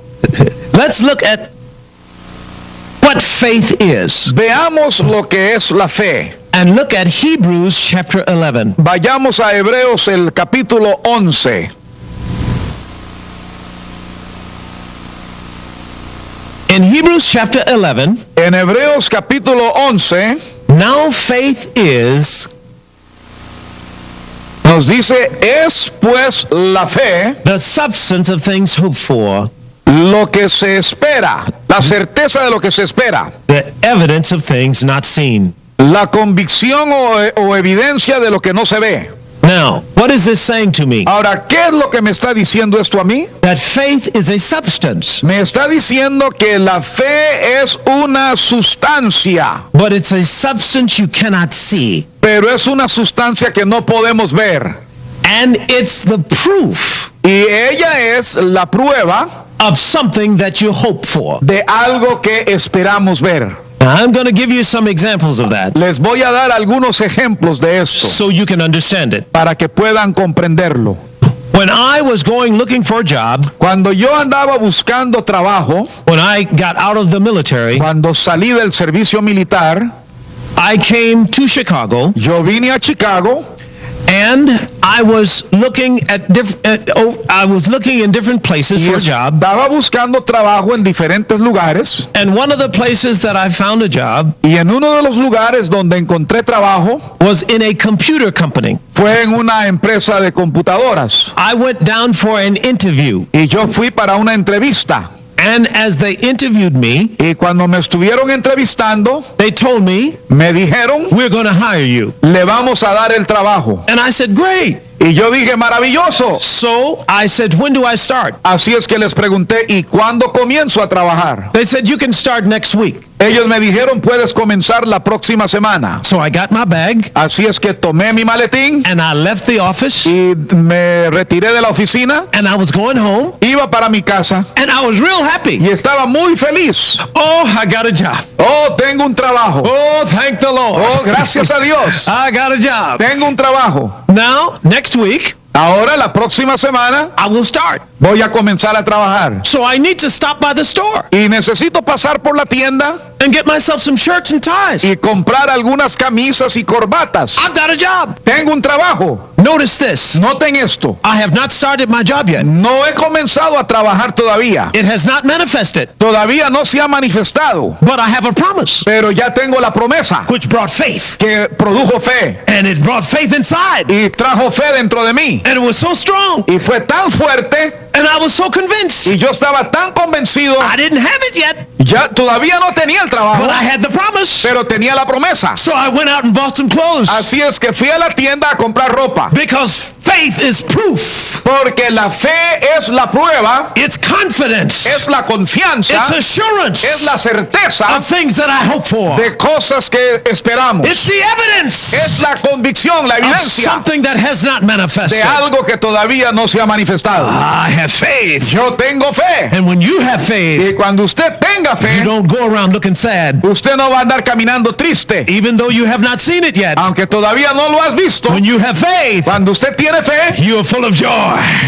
let's look at what faith is veamos lo que es la fe. and look at Hebrews chapter 11. Vayamos a Hebreos el capítulo 11. In Hebrews chapter 11, En Hebreos capítulo 11 now faith is nos dice, es pues la fe the substance of things hoped for, lo que se espera, la certeza de lo que se espera, the evidence of things not seen. la convicción o evidencia de lo que no se ve. Now, what is this saying to me? Ahora, ¿qué es lo que me está diciendo esto a mí? That faith is a substance, Me está diciendo que la fe es una sustancia, but it's a substance you cannot see. pero es una sustancia que no podemos ver. And it's the proof Y ella es la prueba of something that you hope for. de algo que esperamos ver. Now, I'm going to give you some examples of that Les voy a dar algunos ejemplos de esto so you can understand it. para que puedan comprenderlo. When I was going looking for a job, Cuando yo andaba buscando trabajo, when I got out of the military, cuando salí del servicio militar, I came to Chicago yo vine a Chicago and I was looking at I was looking in different places y for a job. estaba buscando trabajo en diferentes lugares. And one of the places that I found a job Y en uno de los lugares donde encontré trabajo was in a computer company. fue en una empresa de computadoras. I went down for an interview. Y yo fui para una entrevista. And as they interviewed me, Y cuando me estuvieron entrevistando, they told me, me dijeron, we're going to hire you. le vamos a dar el trabajo. And I said, great. Y yo dije, maravilloso. So I said, when do I start? Así es que les pregunté, ¿y cuándo comienzo a trabajar? They said, you can start next week. Ellos me dijeron, puedes comenzar la próxima semana. So I got my bag Así es que tomé mi maletín and I left the office y me retiré de la oficina. and I was going home Iba para mi casa and I was real happy. y estaba muy feliz. Oh, I got a job. Oh, tengo un trabajo. Oh, thank the Lord. Oh, gracias a Dios. I got a job. Tengo un trabajo. Now, next week, Ahora, la próxima semana, I will start. voy a comenzar a trabajar. So I need to stop by the store Y necesito pasar por la tienda and get myself some shirts and ties. y comprar algunas camisas y corbatas. I've got a job. Tengo un trabajo. Notice this. Noten esto. I have not started my job yet. No he comenzado a trabajar todavía. It has not manifested, Todavía no se ha manifestado. but I have a promise Pero ya tengo la promesa which brought faith, que produjo fe and it brought faith inside, y trajo fe dentro de mí. and it was so strong, Y fue tan fuerte and I was so convinced. y yo estaba tan convencido. I didn't have it yet, Ya todavía no tenía el trabajo, but I had the promise. pero tenía la promesa. So I went out and bought some clothes Así es que fui a la tienda a comprar ropa. because faith is proof. Porque la fe es la prueba, It's confidence. es la confianza, It's assurance es la certeza of things that I hope for. de cosas que esperamos. It's the evidence Es la convicción, la of evidencia something that has not manifested. de algo que todavía no se ha manifestado. I have faith. Yo tengo fe. And when you have faith, Y cuando usted tenga you fe, don't go around looking sad, usted no va a andar caminando triste, even though you have not seen it yet. aunque todavía no lo has visto. When you have faith, Cuando usted tiene fe, you are full of joy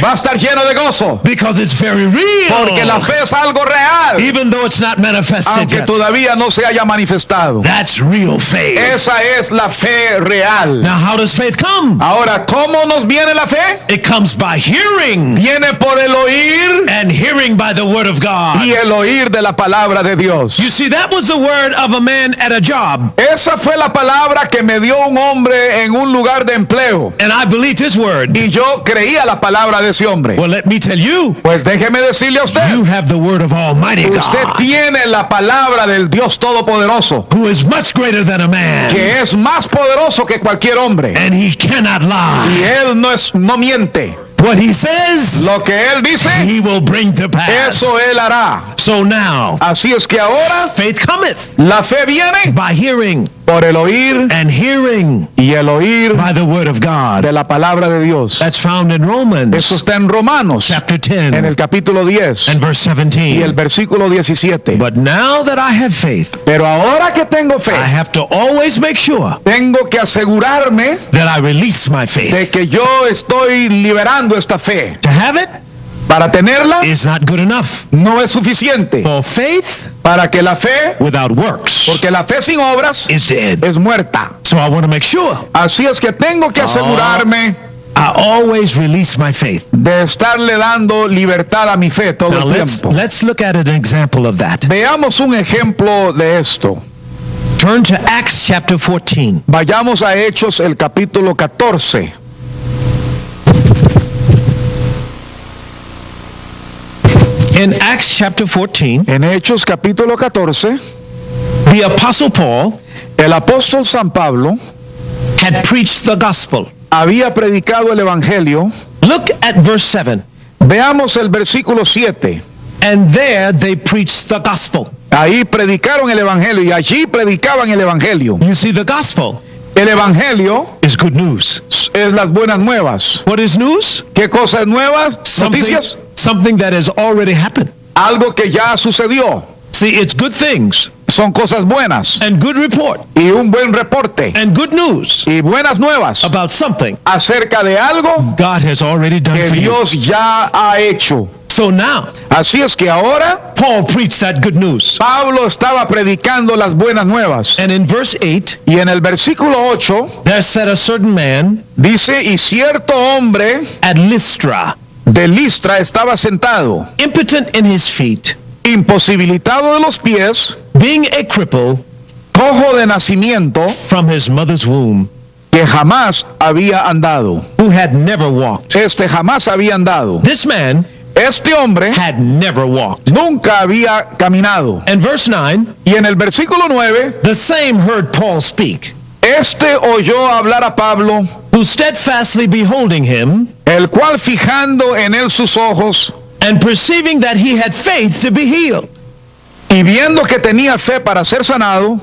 va a estar lleno de gozo, because it's very real. porque la fe es algo real, Even though it's not manifested aunque yet. todavía no se haya manifestado. That's real faith. Esa es la fe real. Now, how does faith come? Ahora, ¿cómo nos viene la fe? It comes by hearing, Viene por el oír and hearing by the word of God. y el oír de la palabra de Dios. You see, that was the word of a man at a job, Esa fue la palabra que me dio un hombre en un lugar de empleo. and I believed his word. Y yo creía la palabra de ese hombre. Well, let me tell you, Pues déjeme decirle a usted, you have the word of Almighty usted God, tiene la palabra del Dios Todopoderoso, who is much greater than a man, que es más poderoso que cualquier hombre. and he cannot Y lie. él no miente. What he says, Lo que él dice, he will bring to pass. eso él hará. So now, Así es que ahora faith cometh la fe viene by hearing, por el oír and hearing y el oír by the word of God. de la palabra de Dios. That's found in Romans Eso está en Romanos, chapter 10 en el capítulo 10 and verse y el 17. versículo 17. But now that I have faith, Pero ahora que tengo fe, I have to always make sure tengo que asegurarme that I release my de faith. que yo estoy liberando esta fe. To have it Para tenerla is not good enough. no es suficiente. For faith Para que la fe, without works porque la fe sin obras is dead. es muerta. So I want to make sure Así es que tengo que asegurarme I always release my faith. de estarle dando libertad a mi fe todo Now el let's tiempo. look at an example of that. Veamos un ejemplo de esto. Turn to Acts chapter 14. Vayamos a Hechos el capítulo 14. In Acts chapter 14, En Hechos capítulo 14, the apostle Paul el apóstol San Pablo had preached the gospel. había predicado el evangelio. Look at verse 7. Veamos el versículo 7. And there they preached the gospel. Ahí predicaron el evangelio y allí predicaban el evangelio. You see, the gospel El evangelio is good news. es las buenas nuevas. What is news? ¿Qué cosas nuevas? Noticias. Something that has already happened. Algo que ya sucedió. See, it's good things Son cosas buenas and good report y un buen reporte and good news y buenas nuevas about something acerca de algo God has already done que for you. Dios ya ha hecho. So now, Así es que ahora Paul preached that good news. Pablo estaba predicando las buenas nuevas. And in verse 8, Y en el versículo 8 there said a certain man dice, y cierto hombre at Lystra, de Listra estaba sentado, impotent in his feet, imposibilitado de los pies, being a cripple cojo de nacimiento, from his mother's womb, que jamás había andado. who had never walked. Este jamás había andado. This man Este hombre had never walked. nunca había caminado. And verse 9, Y en el versículo 9, the same heard Paul speak, este oyó hablar a Pablo, who steadfastly beholding him, el cual fijando en él sus ojos, and perceiving that he had faith to be healed, y viendo que tenía fe para ser sanado,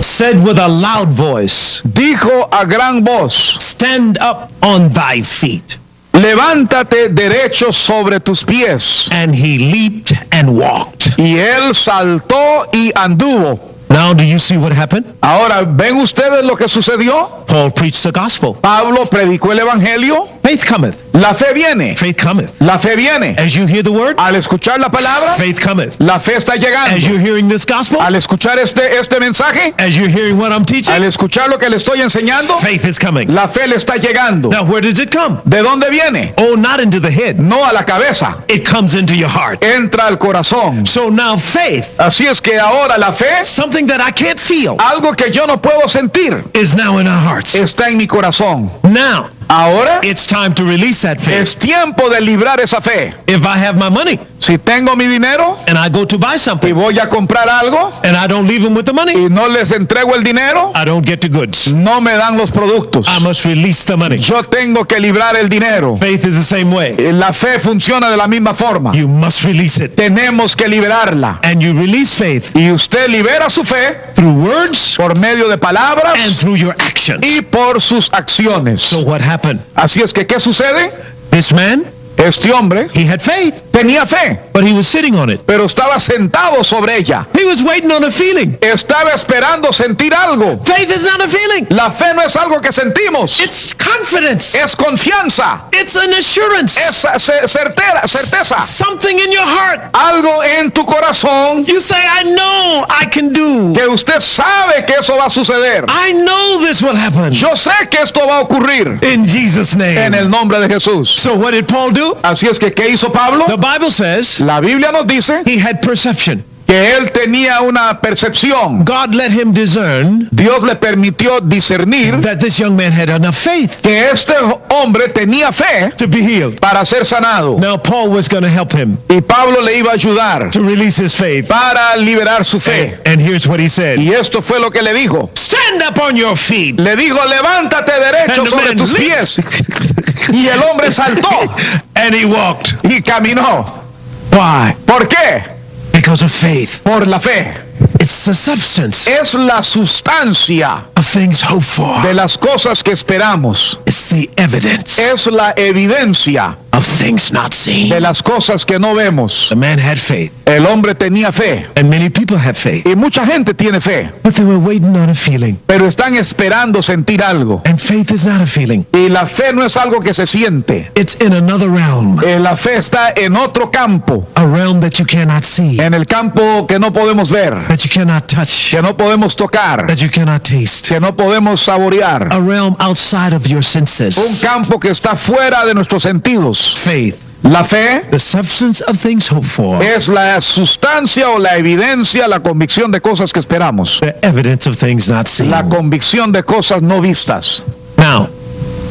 said with a loud voice, dijo a gran voz, stand up on thy feet. levántate derecho sobre tus pies. And he leaped and walked. Y él saltó y anduvo. Now do you see what happened? Ahora, ¿ven ustedes lo que sucedió? Paul preached the gospel. Pablo predicó el evangelio. Faith cometh. La fe viene. Faith cometh. La fe viene. As you hear the word, Al escuchar la palabra, faith cometh. la fe está As llegando. you're hearing this gospel, Al escuchar este mensaje, as you're hearing what I'm al teaching, escuchar lo que le estoy enseñando, faith is coming. la fe le está llegando. Now where does it come? ¿De dónde viene? Oh, not into the head. No a la cabeza. It comes into your heart. Entra al corazón. So now faith, Así es que ahora la fe, something that I can't feel, algo que yo no puedo sentir, is now in our hearts. está en mi corazón. Now, Ahora it's time to release that faith. es tiempo de librar esa fe. If I have my money Si tengo mi dinero and I go to buy y something voy a comprar algo and I don't leave them with the money, y no les entrego el dinero, I don't get the goods. no me dan los productos. I must release the money. Yo tengo que librar el dinero. Faith is the same way. La fe funciona de la misma forma. You must release it. Tenemos que liberarla. And you release faith Y usted libera su fe through words por medio de and palabras through your actions. y por sus acciones. So what happened? Así es que, ¿qué sucede? This man, Este hombre he had faith, tenía fe, but he was sitting on it. pero estaba sentado sobre ella. He was waiting on a feeling. Estaba esperando sentir algo. Faith is not a feeling. La fe no es algo que sentimos. It's confidence. Es confianza. It's an assurance. Es certeza. Something in your heart. Algo en tu corazón You say, I know I can do. que usted sabe que eso va a suceder. I know this will happen. Yo sé que esto va a ocurrir In Jesus' en name. el nombre de Jesús. So what did Paul do? Así es que, ¿qué hizo Pablo? The Bible says La Biblia nos dice he had perception. que él tenía una percepción. God let him discern Dios le permitió discernir that this young man had enough faith que este hombre tenía fe to be healed. para ser sanado. Now Paul was going to help him Y Pablo le iba a ayudar to release his faith. para liberar su fe. And here's what he said. Y esto fue lo que le dijo. Stand up on your feet. Le dijo, levántate derecho And the sobre man tus leaped. pies. Y el hombre saltó And he walked. y caminó. Why? ¿Por qué? Because of faith. Por la fe. It's the substance Es la sustancia of things hoped for. de las cosas que esperamos. It's the evidence Es la evidencia of things not seen. de las cosas que no vemos. The man had faith. El hombre tenía fe. And many people have faith. Y mucha gente tiene fe. But they were waiting on a feeling. Pero están esperando sentir algo. And faith is not a feeling. Y la fe no es algo que se siente. It's in another realm. La fe está en otro campo. A realm that you cannot see. En el campo que no podemos ver. That you cannot touch. Que no podemos tocar. That you cannot taste. Que no podemos saborear. A realm outside of your Un senses. campo que está fuera de nuestros sentidos. Faith. La fe The substance of things hoped for. es la sustancia o la evidencia, la convicción de cosas que esperamos. The evidence of things not seen. La convicción de cosas no vistas. Now,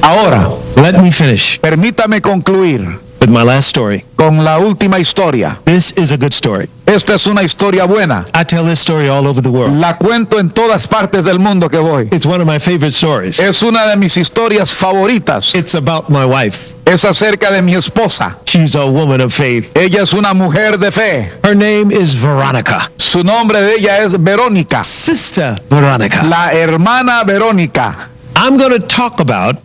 Ahora, let me finish. permítame concluir. The with my last story. con la última historia. This is a good story. Esta es una historia buena. I tell this story all over the world. La cuento en todas partes del mundo que voy. It's one of my favorite stories. Es una de mis historias favoritas. It's about my wife. Es acerca de mi esposa. She's a woman of faith. Ella es una mujer de fe. Her name is Veronica. Su nombre de ella es Verónica. Sister Veronica. La hermana Verónica. I'm going to talk about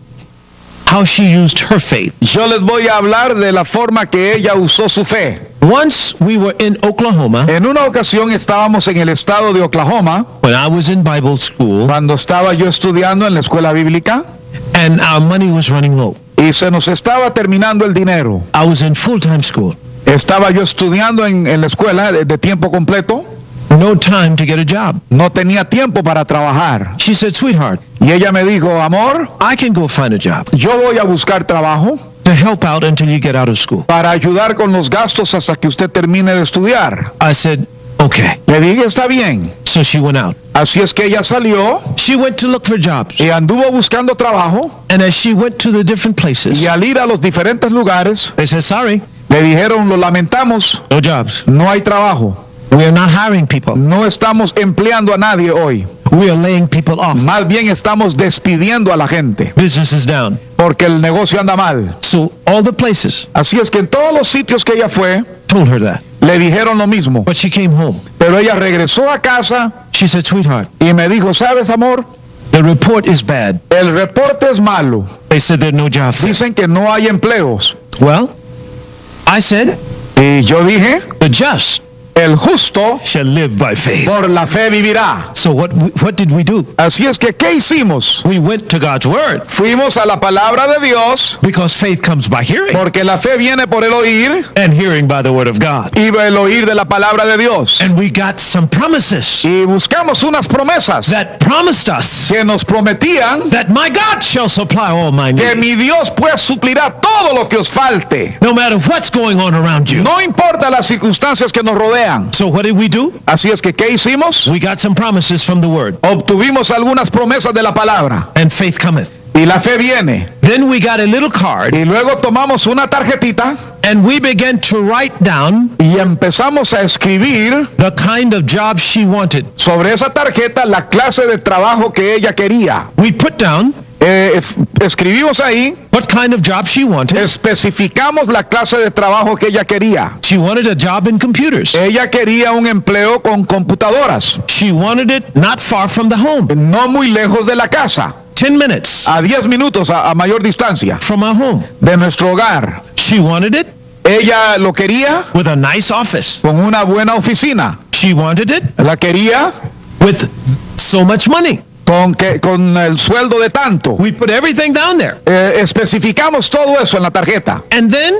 how she used her faith. Yo les voy a hablar de la forma que ella usó su fe. Once we were in Oklahoma En una ocasión estábamos en el estado de Oklahoma, when I was in Bible school, cuando estaba yo estudiando en la escuela bíblica, and our money was running low. y se nos estaba terminando el dinero. I was in full-time school. Estaba yo estudiando en la escuela de tiempo completo. No time to get a job. No tenía tiempo para trabajar. She said, sweetheart, Y ella me dijo, amor, I can go find a job yo voy a buscar trabajo to help out until you get out of school. para ayudar con los gastos hasta que usted termine de estudiar. I said, okay. Le dije, está bien. So she went out. Así es que ella salió She went to look for jobs. y anduvo buscando trabajo, And as she went to the different places, y al ir a los diferentes lugares, they said, sorry, le dijeron, lo lamentamos, no jobs. no hay trabajo. We are not hiring people. No estamos empleando a nadie hoy. We are laying people off. Más bien estamos despidiendo a la gente Business is down. porque el negocio anda mal. So all the places Así es que en todos los sitios que ella fue, told her that. le dijeron lo mismo. But she came home. Pero ella regresó a casa She said, sweetheart, y me dijo, ¿sabes, amor? the report is bad. El reporte es malo. They said there are no jobs. Dicen que no hay empleos. Well, I said, Y yo dije, the just el justo shall live by faith. por la fe vivirá. So what did we do? Así es que, ¿qué hicimos? We went to God's word Fuimos a la palabra de Dios, because faith comes by hearing porque la fe viene por el oír and hearing by the word of God. y el oír de la palabra de Dios. And we got some promises Y buscamos unas promesas that promised us que nos prometían that my God shall supply all my que needs. mi Dios pues suplirá todo lo que os falte. No matter what's going on around you. No importa las circunstancias que nos rodean. So what did we do? Así es que, ¿qué hicimos? We got some promises from the word. Obtuvimos algunas promesas de la palabra And faith cometh. y la fe viene. Then we got a little card Y luego tomamos una tarjetita and we began to write down y empezamos a escribir the kind of job she wanted. sobre esa tarjeta la clase de trabajo que ella quería. We put down Escribimos ahí, what kind of job she wanted. especificamos la clase de trabajo que ella quería. She wanted a job in computers. Ella quería un empleo con computadoras, She wanted it not far from the home. no muy lejos de la casa, 10 minutes a 10 minutos a mayor distancia from our home. de nuestro hogar. She wanted it Ella lo quería with a nice office. con una buena oficina. She wanted it La quería with so much money. con el sueldo de tanto. We put everything down there. Especificamos todo eso en la tarjeta. And then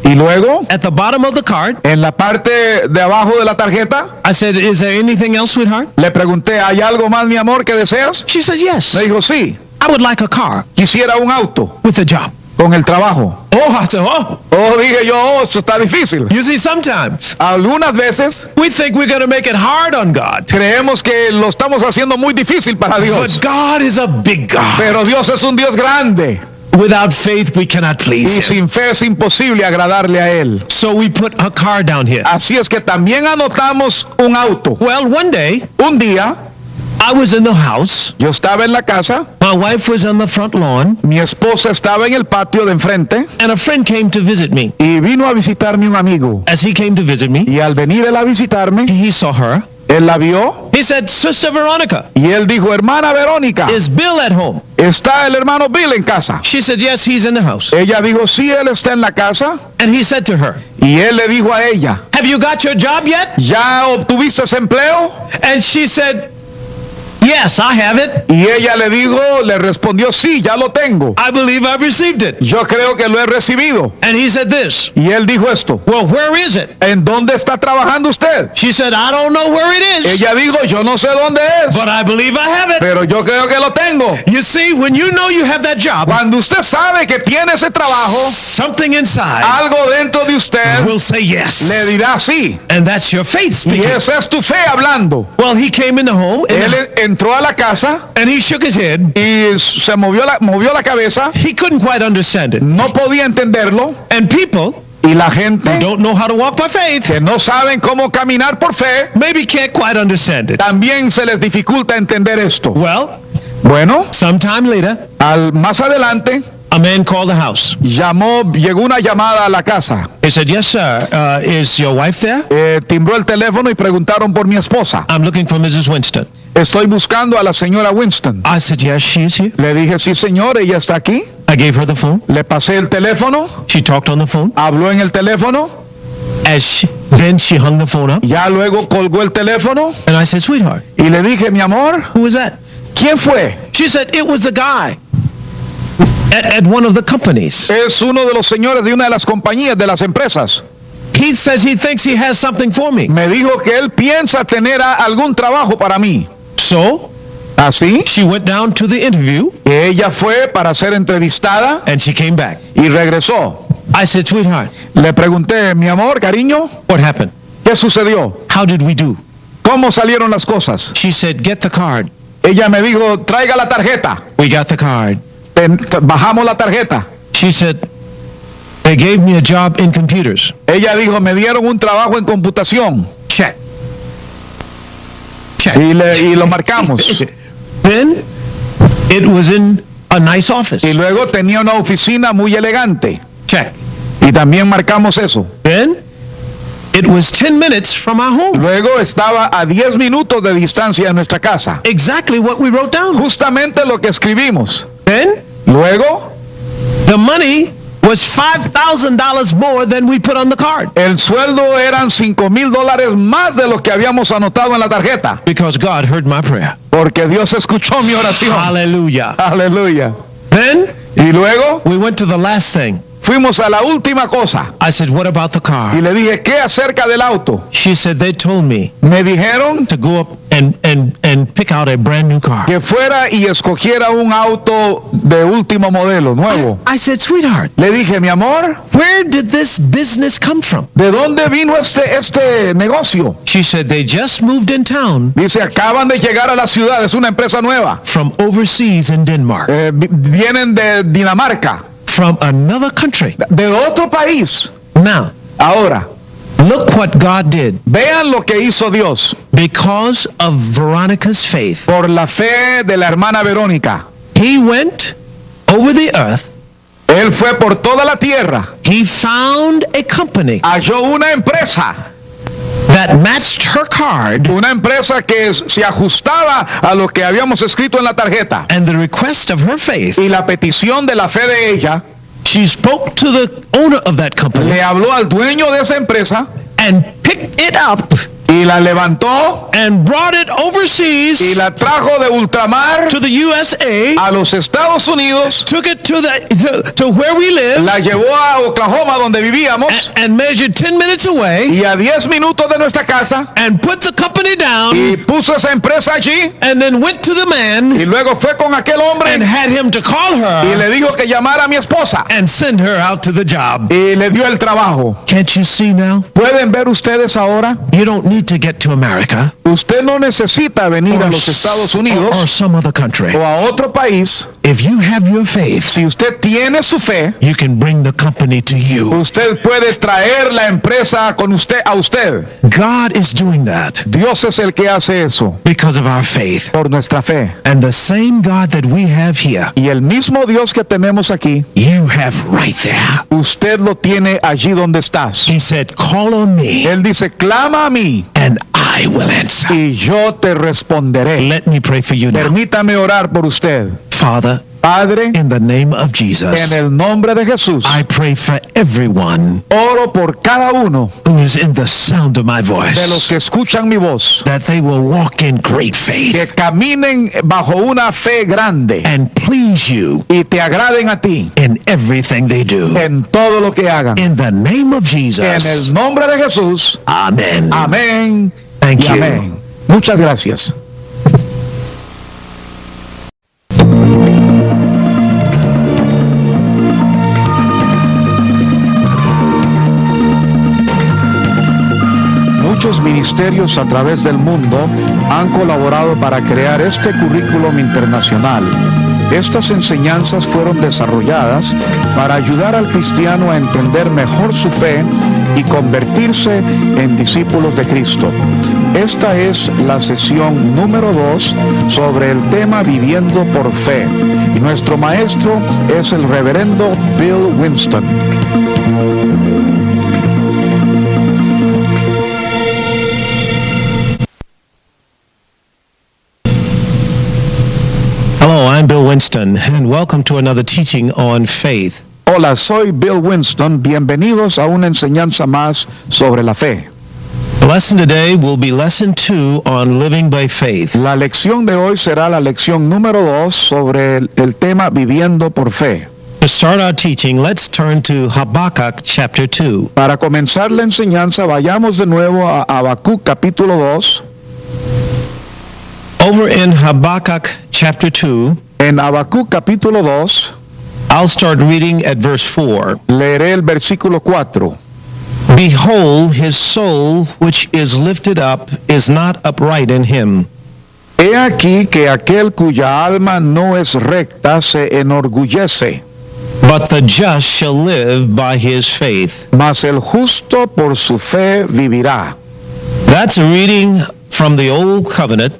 Y luego, at the bottom of the card, en la parte de abajo de la tarjeta, I said, is there anything else, sweetheart? le pregunté, ¿hay algo más, mi amor, que deseas? She says, yes. Me dijo, sí, I would like a car quisiera un auto with a job. con el trabajo. Oh, I said, oh. Oh, dije yo, esto está difícil. You see, sometimes Algunas veces we think we're going to make it hard on God. creemos que lo estamos haciendo muy difícil para But Dios. God is a big God. Pero Dios es un Dios grande. Without faith, we cannot please Y Him. sin fe es imposible agradarle a Él. So we put a car down here. Así es que también anotamos un auto. Well, one day, Un día, I was in the house. yo estaba en la casa, My wife was on the front lawn, mi esposa estaba en el patio de enfrente and a friend came to visit me. y vino a visitarme un amigo. As he came to visit me, Y al venir él a visitarme, he saw her. él la vio He said, Sister Veronica, y él dijo, hermana Verónica, is Bill at home? ¿está el hermano Bill en casa? She said, yes, he's in the house. Ella dijo, sí, él está en la casa. And he said to her, Y él le dijo a ella, have you got your job yet? ¿ya obtuviste ese empleo? And she said, yes, I have it. Y ella le respondió, sí, ya lo tengo. I believe I've received it. Yo creo que lo he recibido. And he said this, Y él dijo esto, well, where is it? ¿en dónde está trabajando usted? She said, I don't know where it is, Ella dijo, yo no sé dónde es, but I believe I have it. pero yo creo que lo tengo. You see, when you know you have that job, Cuando usted sabe que tiene ese trabajo, something inside algo dentro de usted will say yes. le dirá sí. And that's your faith Y speaking. esa es tu fe hablando. Well, he came in the home Él entró a la casa and he shook his head. y se movió la cabeza. He couldn't quite understand it. No podía entenderlo. And people Y la who gente don't know how to walk by faith que no saben cómo caminar por fe, maybe can't quite understand it. también se les dificulta entender esto. Well, Bueno, sometime later, más adelante a man called the house. llegó una llamada a la casa. He said, yes, sir. Is your wife there? Timbró el teléfono y preguntaron por mi esposa. I'm looking for Mrs. Winston. Estoy buscando a la señora Winston. I said, yes, she is here. Le dije, sí señor, ella está aquí. I gave her the phone. Le pasé el teléfono, She talked on the phone. habló en el teléfono, Then she hung the phone up. ya luego colgó el teléfono And I said, sweetheart, y le dije, mi amor, who was that? ¿quién fue? She said, it was the guy at one of the companies. Es uno de los señores de una de las compañías, de las empresas. He says he thinks he has something for me. Me dijo que él piensa tener algún trabajo para mí. So Así she went down to the interview que ella fue para ser entrevistada and she came back. y regresó. I said, sweetheart, Le pregunté, mi amor, cariño, what happened? ¿qué sucedió? How did we do? ¿Cómo salieron las cosas? She said, get the card. Ella me dijo, traiga la tarjeta. We got the card. Bajamos la tarjeta. She said, they gave me a job in computers. Ella dijo, me dieron un trabajo en computación. Check. Check. Y lo marcamos. Then it was in a nice office. Y luego tenía una oficina muy elegante. Check. Y también marcamos eso. Then it was 10 minutes from our home. Luego estaba a 10 minutos de distancia de nuestra casa. Exactly what we wrote down. Justamente lo que escribimos. Then Luego, the money was $5,000 more than we put on the card. el sueldo eran $5,000 más de lo que habíamos anotado en la tarjeta. Because God heard my prayer. Porque Dios escuchó mi oración. Hallelujah. Aleluya. Then Y luego we went to the last thing. fuimos a la última cosa. I said, what about the Y car? le dije, ¿qué acerca del auto? She said, they told me Me dijeron to go up and pick out a brand new car. que fuera y escogiera un auto de último modelo, nuevo. I said, sweetheart, Le dije, mi amor, where did this business come from? ¿de dónde vino este negocio? She said, they just moved in town Dice, acaban de llegar a la ciudad, es una empresa nueva. from overseas in Denmark, Vienen de Dinamarca, from another country. de otro país. Now, Ahora, look what God did. vean lo que hizo Dios Because of Veronica's faith, por la fe de la hermana Verónica. he went over the earth. Él fue por toda la tierra, He found a company halló una empresa, that matched her card una empresa que se ajustaba a lo que habíamos escrito en la tarjeta. and the request of her faith. Y la petición de la fe de ella, She spoke to the owner of that company le habló al dueño de esa empresa and picked it up y la levantó and brought it y overseas la trajo de ultramar to the USA, a los Estados Unidos, took it to where we live, la llevó a Oklahoma donde vivíamos and measured 10 minutes away, y a 10 minutos de nuestra casa and put the company down, y puso esa empresa allí and then went to the man y luego fue con aquel hombre and had him to call y her le dijo que llamara a mi esposa and send her out to the job. y le dio el trabajo. Can't you see now? ¿Pueden ver ustedes ahora? You don't need to get to America Usted no necesita venir a los Estados or Unidos some other country. o a otro país. If you have your faith, Si usted tiene su fe, you can bring the company to you. usted puede traer la empresa con usted a usted. God is doing that Dios es el que hace eso because of our faith. por nuestra fe. And the same God that we have here, Y el mismo Dios que tenemos aquí, you have right there. usted lo tiene allí donde estás. He said, call on me Él dice, clama a mí and I will answer. y yo te responderé. Let me pray for you now. Permítame orar por usted. Father, Padre, in the name of en Jesus, el nombre de Jesús, I pray for everyone oro por cada uno who is in the sound of my de los voice, que escuchan mi voz, that they will walk in great que faith caminen bajo una fe grande and please you y te agraden a ti in everything they do. en todo lo que hagan. In the name of En Jesus, el nombre de Jesús, amen. amén Thank y you. amén. Muchas gracias. Muchos ministerios a través del mundo han colaborado para crear este currículum internacional. Estas enseñanzas fueron desarrolladas para ayudar al cristiano a entender mejor su fe y convertirse en discípulos de Cristo. Esta es la sesión número 2 sobre el tema Viviendo por Fe. Y nuestro maestro es el reverendo Bill Winston. Hello, I'm Bill Winston, and welcome to another teaching on faith. Hola, soy Bill Winston. Bienvenidos a una enseñanza más sobre la fe. The lesson today will be lesson 2 on living by faith. La lección de hoy será la lección número 2 sobre el tema Viviendo por Fe. To start our teaching, let's turn to Habakkuk chapter 2. Para comenzar la enseñanza, vayamos de nuevo a Habacuc capítulo 2. Over in Habakkuk chapter 2, En Habacuc capítulo 2, I'll start reading at verse 4. leeré el versículo 4. Behold, his soul which is lifted up is not upright in him. He aquí que aquel cuya alma no es recta se enorgullece, But the just shall live by his faith. mas el justo por su fe vivirá. That's a reading from the Old Covenant,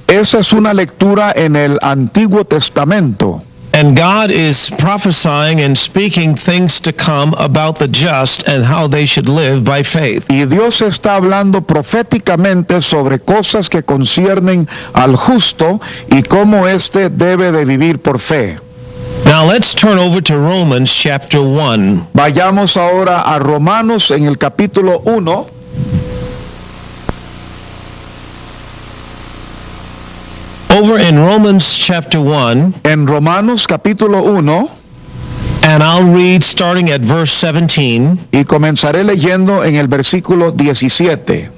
Esa es una lectura en el Antiguo Testamento. and God is prophesying and speaking things to come about the just and how they should live by faith. Y Dios está hablando proféticamente sobre cosas que conciernen al justo y cómo éste debe de vivir por fe. Now let's turn over to Romans chapter 1. Vayamos ahora a Romanos en el capítulo 1. Over in Romans chapter 1, En Romanos capítulo 1, and I'll read starting at verse 17. y comenzaré leyendo en el versículo 17.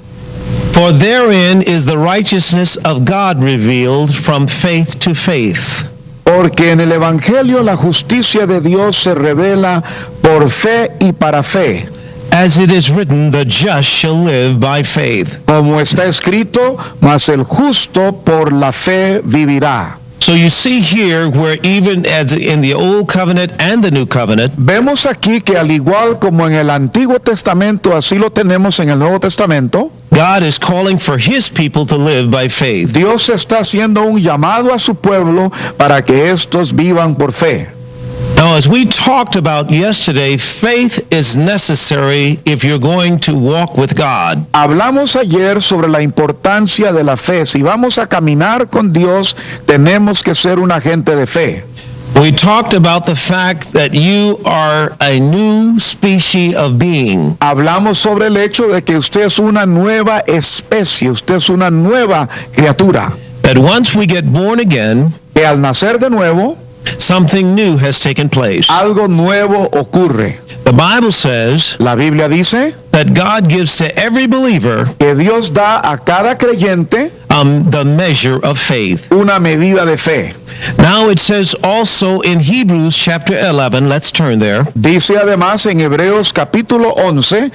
For therein is the righteousness of God revealed from faith to faith. Porque en el Evangelio la justicia de Dios se revela por fe y para fe. As it is written, the just shall live by faith. Como está escrito, mas el justo por la fe vivirá. So you see here where even as in the Old Covenant and the New Covenant, Vemos aquí que al igual como en el Antiguo Testamento, así lo tenemos en el Nuevo Testamento, God is calling for his people to live by faith. Dios está haciendo un llamado a su pueblo para que estos vivan por fe. Now, as we talked about yesterday, faith is necessary if you're going to walk with God. Hablamos ayer sobre la importancia de la fe. Si vamos a caminar con Dios, tenemos que ser un agente de fe. We talked about the fact that you are a new species of being. Hablamos sobre el hecho de que usted es una nueva especie, usted es una nueva criatura. That once we get born again, Que al nacer de nuevo, something new has taken place. algo nuevo ocurre. The Bible says La Biblia dice that God gives to every believer que Dios da a cada creyente the measure of faith. una medida de fe. Now it says also in Hebrews chapter 11, let's turn there. Dice además en Hebreos capítulo 11,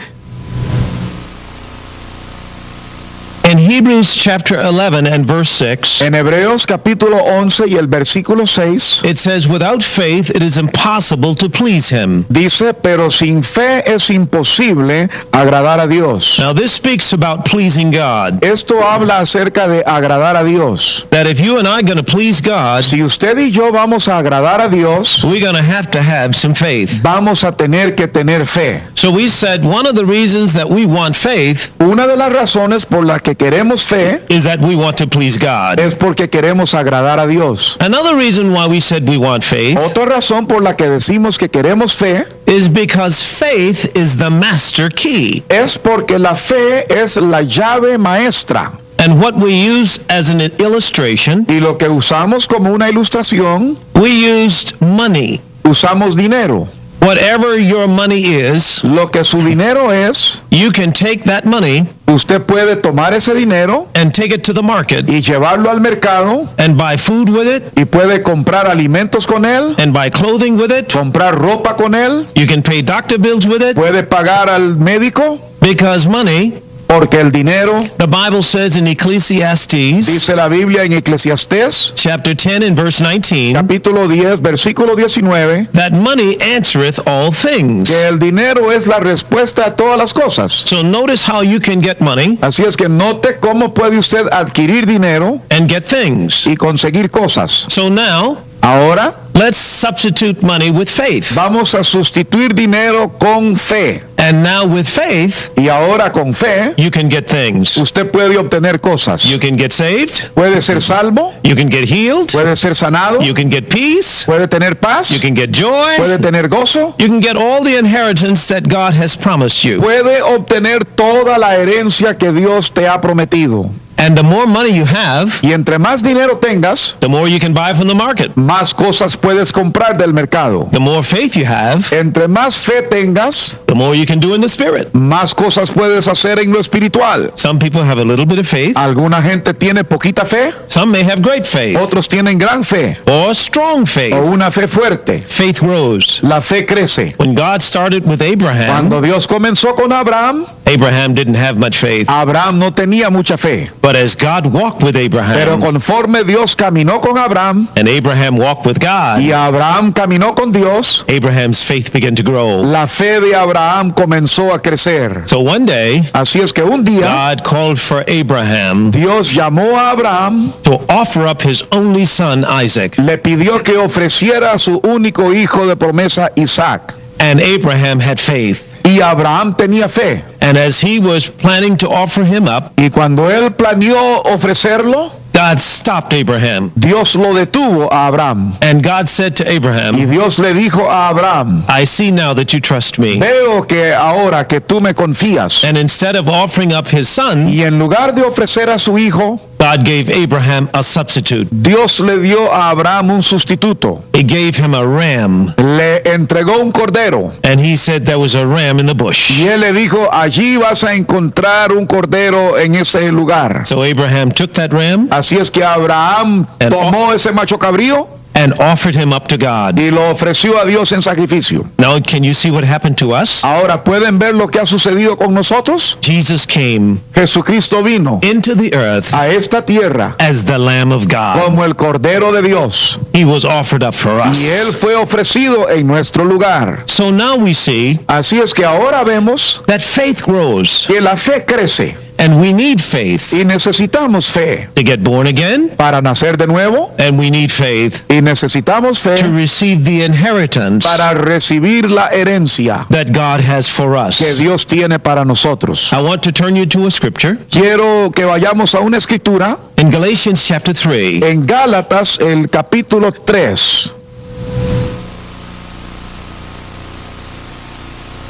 In Hebrews chapter 11 and verse 6, en Hebreos capítulo 11 y el versículo 6, it says, without faith it is impossible to please him. dice, pero sin fe es imposible agradar a Dios. Now this speaks about pleasing God. Esto habla acerca de agradar a Dios. That if you and I are going to please God, Si usted y yo vamos a agradar a Dios, we're going to have some faith. vamos a tener que tener fe. So we said one of the reasons that we want faith Una de las razones por las que queremos fe is that we want to please God. es porque queremos agradar a Dios. Another reason why we said we want faith Otra razón por la que decimos que queremos fe is because faith is the master key. es porque la fe es la llave maestra. And what we use as an illustration, Y lo que usamos como una ilustración, we used money. usamos dinero. Whatever your money is, Lo que su dinero es, you can take that money usted puede tomar ese dinero and take it to the market y llevarlo al mercado and buy food with it y puede comprar alimentos con él, and buy clothing with it. comprar ropa con él, You can pay doctor bills with it puede pagar al médico, because money Porque el dinero, The Bible says in Ecclesiastes dice la Biblia en Eclesiastés, chapter 10 and verse 19, capítulo 10, versículo 19, that money answereth all things. que el dinero es la respuesta a todas las cosas. So notice how you can get money Así es que note cómo puede usted adquirir dinero and get things. y conseguir cosas. So now, Ahora let's substitute money with faith. vamos a sustituir dinero con fe. And now with faith, Y ahora con fe you can get things. usted puede obtener cosas. You can get saved. Puede ser salvo, You can get healed. puede ser sanado, You can get peace. puede tener paz, You can get joy. puede tener gozo, You can get all the inheritance that God has promised you. puede obtener toda la herencia que Dios te ha prometido. And the more money you have, Y entre más dinero tengas, the more you can buy from the market. más cosas puedes comprar del mercado. The more faith you have, Entre más fe tengas, the more you can do in the spirit. más cosas puedes hacer en lo espiritual. Some people have a little bit of faith. Alguna gente tiene poquita fe, Some may have great faith otros tienen gran fe or strong faith. o una fe fuerte. Faith grows. La fe crece. When God started with Abraham, Cuando Dios comenzó con Abraham, Abraham didn't have much faith. Abraham no tenía mucha fe. But as God walked with Pero Abraham, conforme Dios caminó con Abraham and Abraham walked with God, y Abraham caminó con Dios, Abraham's faith began to grow. la fe de Abraham comenzó a crecer. So one day, Así es que un día God called for Abraham Dios llamó a Abraham, to offer up his only son, Isaac. le pidió que ofreciera a su único hijo de promesa, Isaac. And Abraham had faith. Y Abraham tenía fe. And as he was planning to offer him up, Y cuando él planeó ofrecerlo, God stopped Abraham. Dios lo detuvo a Abraham. And God said to Y Abraham, Dios le dijo a Abraham, I see now that you trust me. veo que ahora que tú me confías. And instead of offering up his son, Y en lugar de ofrecer a su hijo, God gave Abraham a substitute. Dios le dio a Abraham un sustituto. He gave him a ram. Le entregó un cordero. And he said there was a ram in the bush. Y él le dijo, allí vas a encontrar un cordero en ese lugar. So Abraham took that ram Así es que Abraham And- tomó ese macho cabrío and offered him up to God. y lo ofreció a Dios en sacrificio. Now, can you see what happened to us? Ahora, ¿pueden ver lo que ha sucedido con nosotros? Jesus came Jesucristo vino into the earth a esta tierra as the Lamb of God. como el Cordero de Dios. He was offered up for Y él us. fue ofrecido en nuestro lugar. So now we see Así es que ahora vemos that faith grows, que la fe crece and we need faith y necesitamos fe to get born again, para nacer de nuevo and we need faith y necesitamos fe to receive the inheritance para recibir la herencia that God has for que us. Dios tiene para nosotros. I want to turn you to a scripture Quiero que vayamos a una escritura in Galatians chapter 3. en Gálatas, el capítulo 3.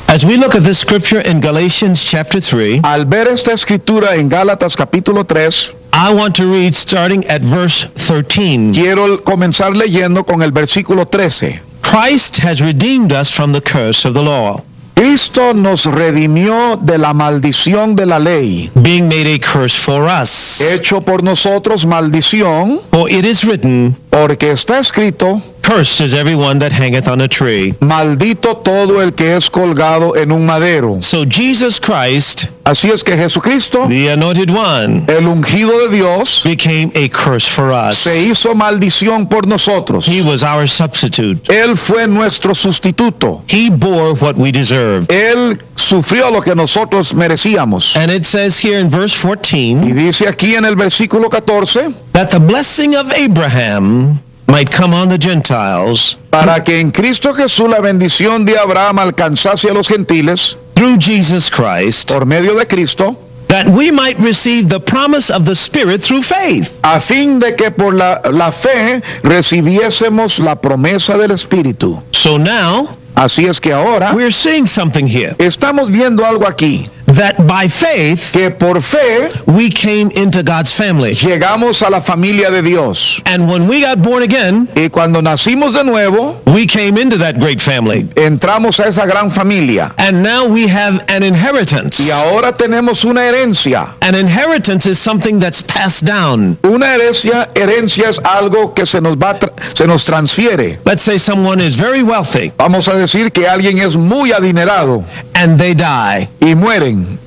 As we look at this scripture in Galatians chapter 3, Al ver esta escritura en Gálatas capítulo 3, I want to read starting at verse 13. quiero comenzar leyendo con el versículo 13. Christ has redeemed us from the curse of the law, Cristo nos redimió de la maldición de la ley, being made a curse for us. hecho por nosotros maldición, For it is written, porque está escrito, Cursed is everyone that hangeth on a tree. maldito todo el que es colgado en un madero. So Jesus Christ, Así es que Jesucristo, the anointed one, el ungido de Dios, became a curse for us. se hizo maldición por nosotros. He was our substitute. Él fue nuestro sustituto. He bore what we deserved. Él sufrió lo que nosotros merecíamos. And it says here in verse Y 14 dice aquí en el versículo 14, that the blessing of Abraham might come on the Gentiles para que en Cristo Jesús la bendición de Abraham alcanzase a los gentiles through Jesus Christ, por medio de Cristo, that we might receive the promise of the Spirit through faith. a fin de que por la fe recibiésemos la promesa del Espíritu. So now Así es que ahora we're seeing something here, estamos viendo algo aquí, that by faith que por fe we came into God's family. llegamos a la familia de Dios. And when we got born again, Y cuando nacimos de nuevo, we came into that great family. entramos a esa gran familia. And now we have an inheritance. Y ahora tenemos una herencia. An inheritance is something that's passed down. Una herencia es algo que se nos transfiere. Let's say someone is very wealthy Vamos a decir que alguien es muy adinerado and they die. y mueren. heredan.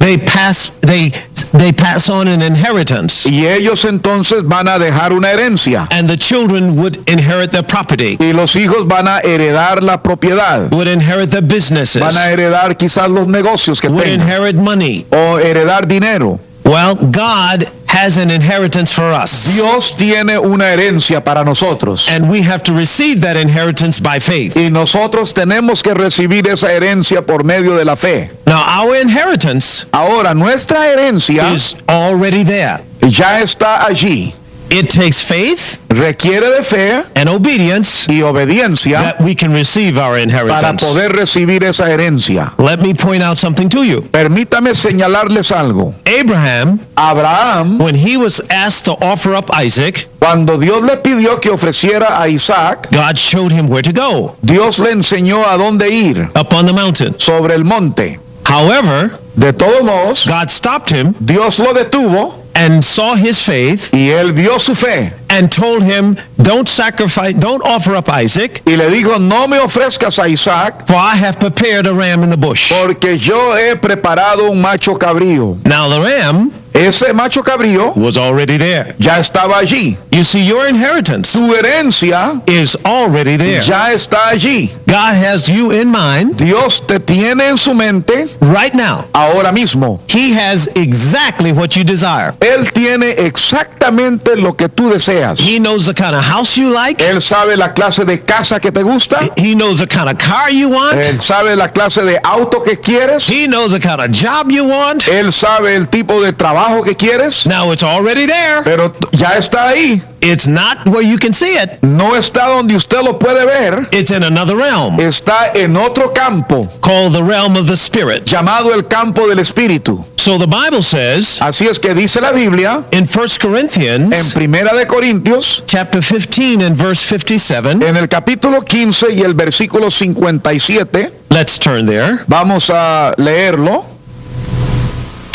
They pass on an inheritance. Y ellos entonces van a dejar una herencia. And the children would inherit their property, Y los hijos van a heredar la propiedad. would inherit their businesses, Van a heredar quizás los negocios que would tengan. inherit money. O heredar dinero. Well, God has an inheritance for us. Dios tiene una herencia para nosotros. And we have to receive that inheritance by faith. Y nosotros tenemos que recibir esa herencia por medio de la fe. Now, our inheritance Ahora, nuestra herencia is already there. ya está allí. It takes faith Requiere de fe and obedience y obediencia that we can receive our para inheritance. poder recibir esa herencia. Let me point out something to you. Permítame señalarles algo. Abraham, Abraham, when he was asked to offer up Isaac, cuando Dios le pidió que ofreciera a Isaac, God showed him where to go, Dios le enseñó a dónde ir up on the mountain. sobre el monte. However, De todos modos, God stopped him Dios lo detuvo and saw his faith y él vio su fe and told him, don't offer up Isaac, y le dijo, no me ofrezcas a Isaac for I have prepared a ram in the bush. porque yo he preparado un macho cabrío. Now the ram Ese macho cabrío was already there. ya estaba allí. You see, your inheritance Tu herencia is already there. ya está allí. God has you in mind Dios te tiene en su mente right now. ahora mismo. He has exactly what you desire. Él tiene exactamente lo que tú deseas. He knows the kind of house you like. Él sabe la clase de casa que te gusta. He knows the kind of car you want. Él sabe la clase de auto que quieres. He knows the kind of job you want. Él sabe el tipo de trabajo que quieres. Now it's already there. Pero ya está ahí. It's not where you can see it. No está donde usted lo puede ver. It's in another realm Está en otro campo called the realm of the spirit. llamado el campo del espíritu. So the Bible says Así es que dice la Biblia in 1 en Corinthians Primera de Corintios, chapter 15 and verse 57. en el capítulo 15 y el versículo 57, Let's turn there. vamos a leerlo.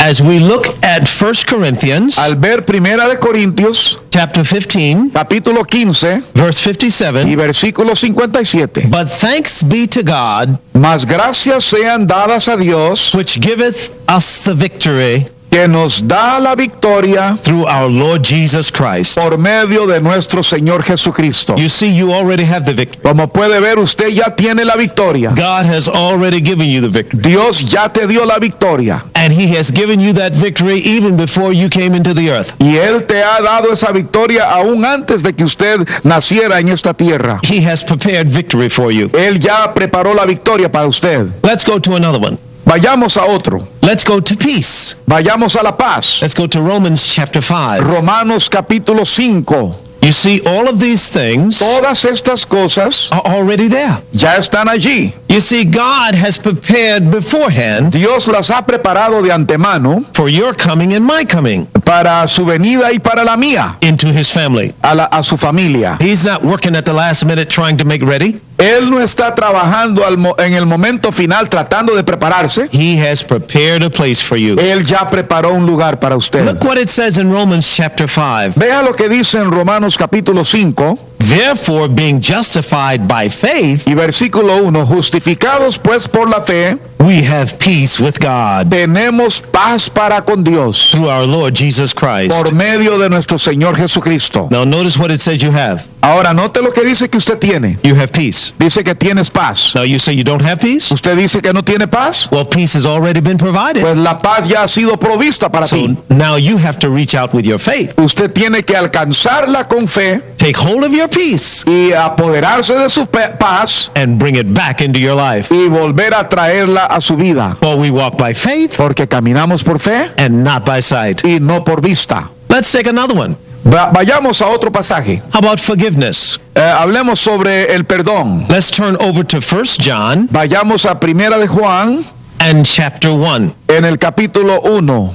As we look at 1 Corinthians Al ver Primera de Corintios, chapter 15 capítulo 15 verse y 57. versículo 57. But thanks be to God, Mas gracias sean dadas a Dios, which giveth us the victory que nos da la victoria through our Lord Jesus Christ. por medio de nuestro Señor Jesucristo. You see, you already have the victory. Como puede ver, usted ya tiene la victoria. God has already given you the victory. Dios ya te dio la victoria. And he has given you that victory even before you came into the earth. Y Él te ha dado esa victoria aún antes de que usted naciera en esta tierra. He has prepared victory for you. Él ya preparó la victoria para usted. Let's go to another one. Vayamos a otro. Let's go to peace. Vayamos a la paz. Let's go to Romans chapter 5. Romanos capítulo 5. You see, all of these things Todas estas cosas are already there. ya están allí. You see, God has prepared beforehand Dios las ha preparado de antemano for your coming and my coming para su venida y para la mía, into his family. a su familia. He's not working at the last minute trying to make ready. Él no está trabajando en el momento final tratando de prepararse. He has prepared a place for you. Él ya preparó un lugar para usted. Look what it says in Romans chapter 5. Vea lo que dice en Romanos capítulo 5 Therefore, being justified by faith, y versículo 1. Justificados pues por la fe, we have peace with God tenemos paz para con Dios through our Lord Jesus Christ. por medio de nuestro Señor Jesucristo. Now notice what it says you have. Ahora, note lo que dice que usted tiene. You have peace. Dice que tienes paz. Now you say you don't have peace? ¿Usted dice que no tiene paz? Well, peace has already been provided. Pues la paz ya ha sido provista para So ti. now you have to reach out with your faith. Usted tiene que alcanzarla con fe Take hold of your peace y apoderarse de su paz and bring it back into your life. y volver a traerla a su vida. For we walk by faith Porque caminamos por fe and not by sight. y no por vista. Let's take another one. Vayamos a otro pasaje. How about forgiveness? Hablemos sobre el perdón. Let's turn over to 1 John Vayamos a Primera de Juan and chapter 1. en el capítulo 1.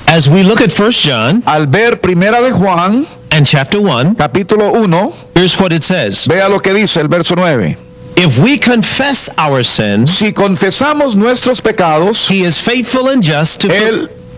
As we look at 1 John Al ver Primera de Juan, and chapter 1, capítulo 1, here's what it says. vea lo que dice el verso 9. If we confess our sins, Si confesamos nuestros pecados, he is faithful and just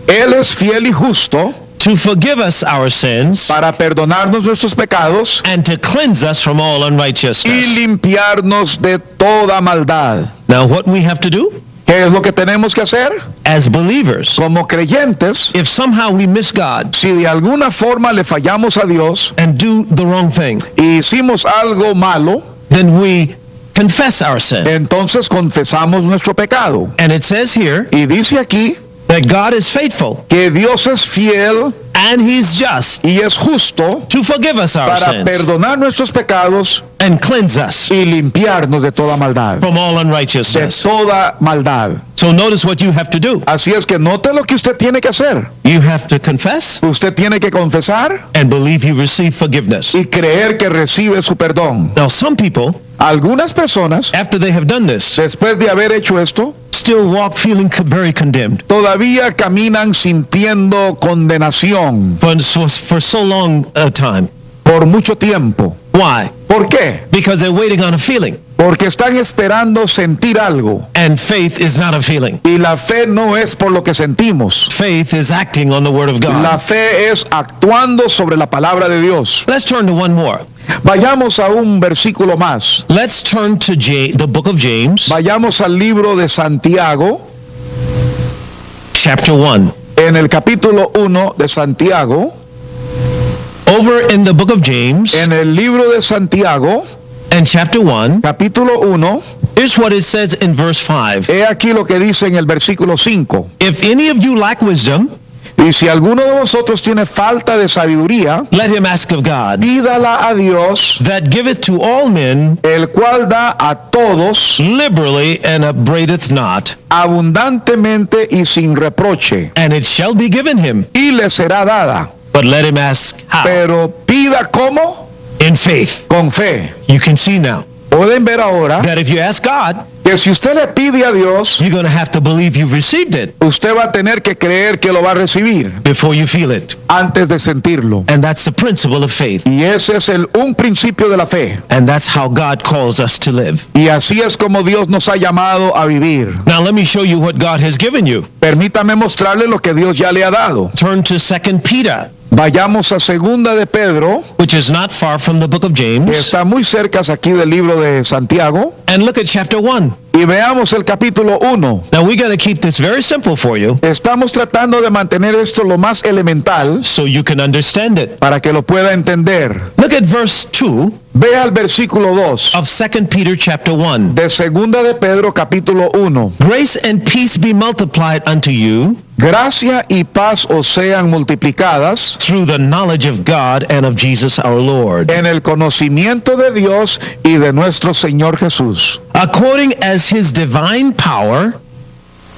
Él es fiel y justo to forgive us our sins para perdonarnos nuestros pecados and to cleanse us from all y unrighteousness. limpiarnos de toda maldad. Now, what we have to do ¿Qué es lo que tenemos que hacer? as believers, Como creyentes, if somehow we miss God si de alguna forma le fallamos a Dios and do the wrong thing, y hicimos algo malo, then we confess our sin. entonces confesamos nuestro pecado. And it says here Y dice aquí that God is faithful que Dios es fiel and He's just y es justo to forgive us our para sins perdonar nuestros pecados and cleanse us y limpiarnos de toda maldad. from all De unrighteousness. toda maldad. So notice what you have to do. Así es que note lo que usted tiene que hacer. You have to confess Usted tiene que confesar and believe you receive forgiveness. y creer que recibe su perdón. Now, some people, Algunas personas, after they have done this, después de haber hecho esto, still walk feeling very condemned todavía caminan sintiendo condenación for so long a time. por mucho tiempo. Why? ¿Por qué? Because they're waiting on a feeling, Porque están esperando sentir algo. and faith is not a feeling. Y la fe no es por lo que sentimos. Faith is acting on the Word of La God. fe es actuando sobre la palabra de Dios. Let's turn to one more. Vayamos a un versículo más. Let's turn to the book of James, Vayamos al libro de Santiago, chapter 1. en el capítulo 1 de Santiago. Over in the book of James, En el libro de Santiago, and chapter 1, capítulo 1, here's what it says in verse 5. he aquí lo que dice en el versículo 5. If any of you lack wisdom, Y si alguno de vosotros tiene falta de sabiduría, let him ask of God, pídala a Dios, that giveth to all men el cual da a todos liberally and upbraideth not, abundantemente y sin reproche, and it shall be given him. y le será dada. But let him ask how? Pero pida como In faith. con fe. You can see now Pueden ver ahora that if you ask God, que si usted le pide a Dios, you're going to have to believe you've received it usted va a tener que creer que lo va a recibir before you feel it. antes de sentirlo. And that's the principle of faith. Y ese es un principio de la fe. And that's how God calls us to live. Y así es como Dios nos ha llamado a vivir. Now let me show you what God has given you. Permítame mostrarle lo que Dios ya le ha dado. Turn to 2 Peter, Vayamos a segunda de Pedro, which is not far from the book of que James, está muy cerca aquí del libro de Santiago, and look at chapter 1. y veamos el capítulo 1. Now we got to keep this very simple for you Estamos tratando de mantener esto lo más elemental so you can understand it. para que lo pueda entender. Look at verse 2 Vea el versículo 2 of 2 Peter chapter 1. de segunda de Pedro capítulo 1. Grace and peace be multiplied unto you Gracia y paz os sean multiplicadas through the knowledge of God and of Jesus our Lord, en el conocimiento de Dios y de nuestro Señor Jesús, according as his divine power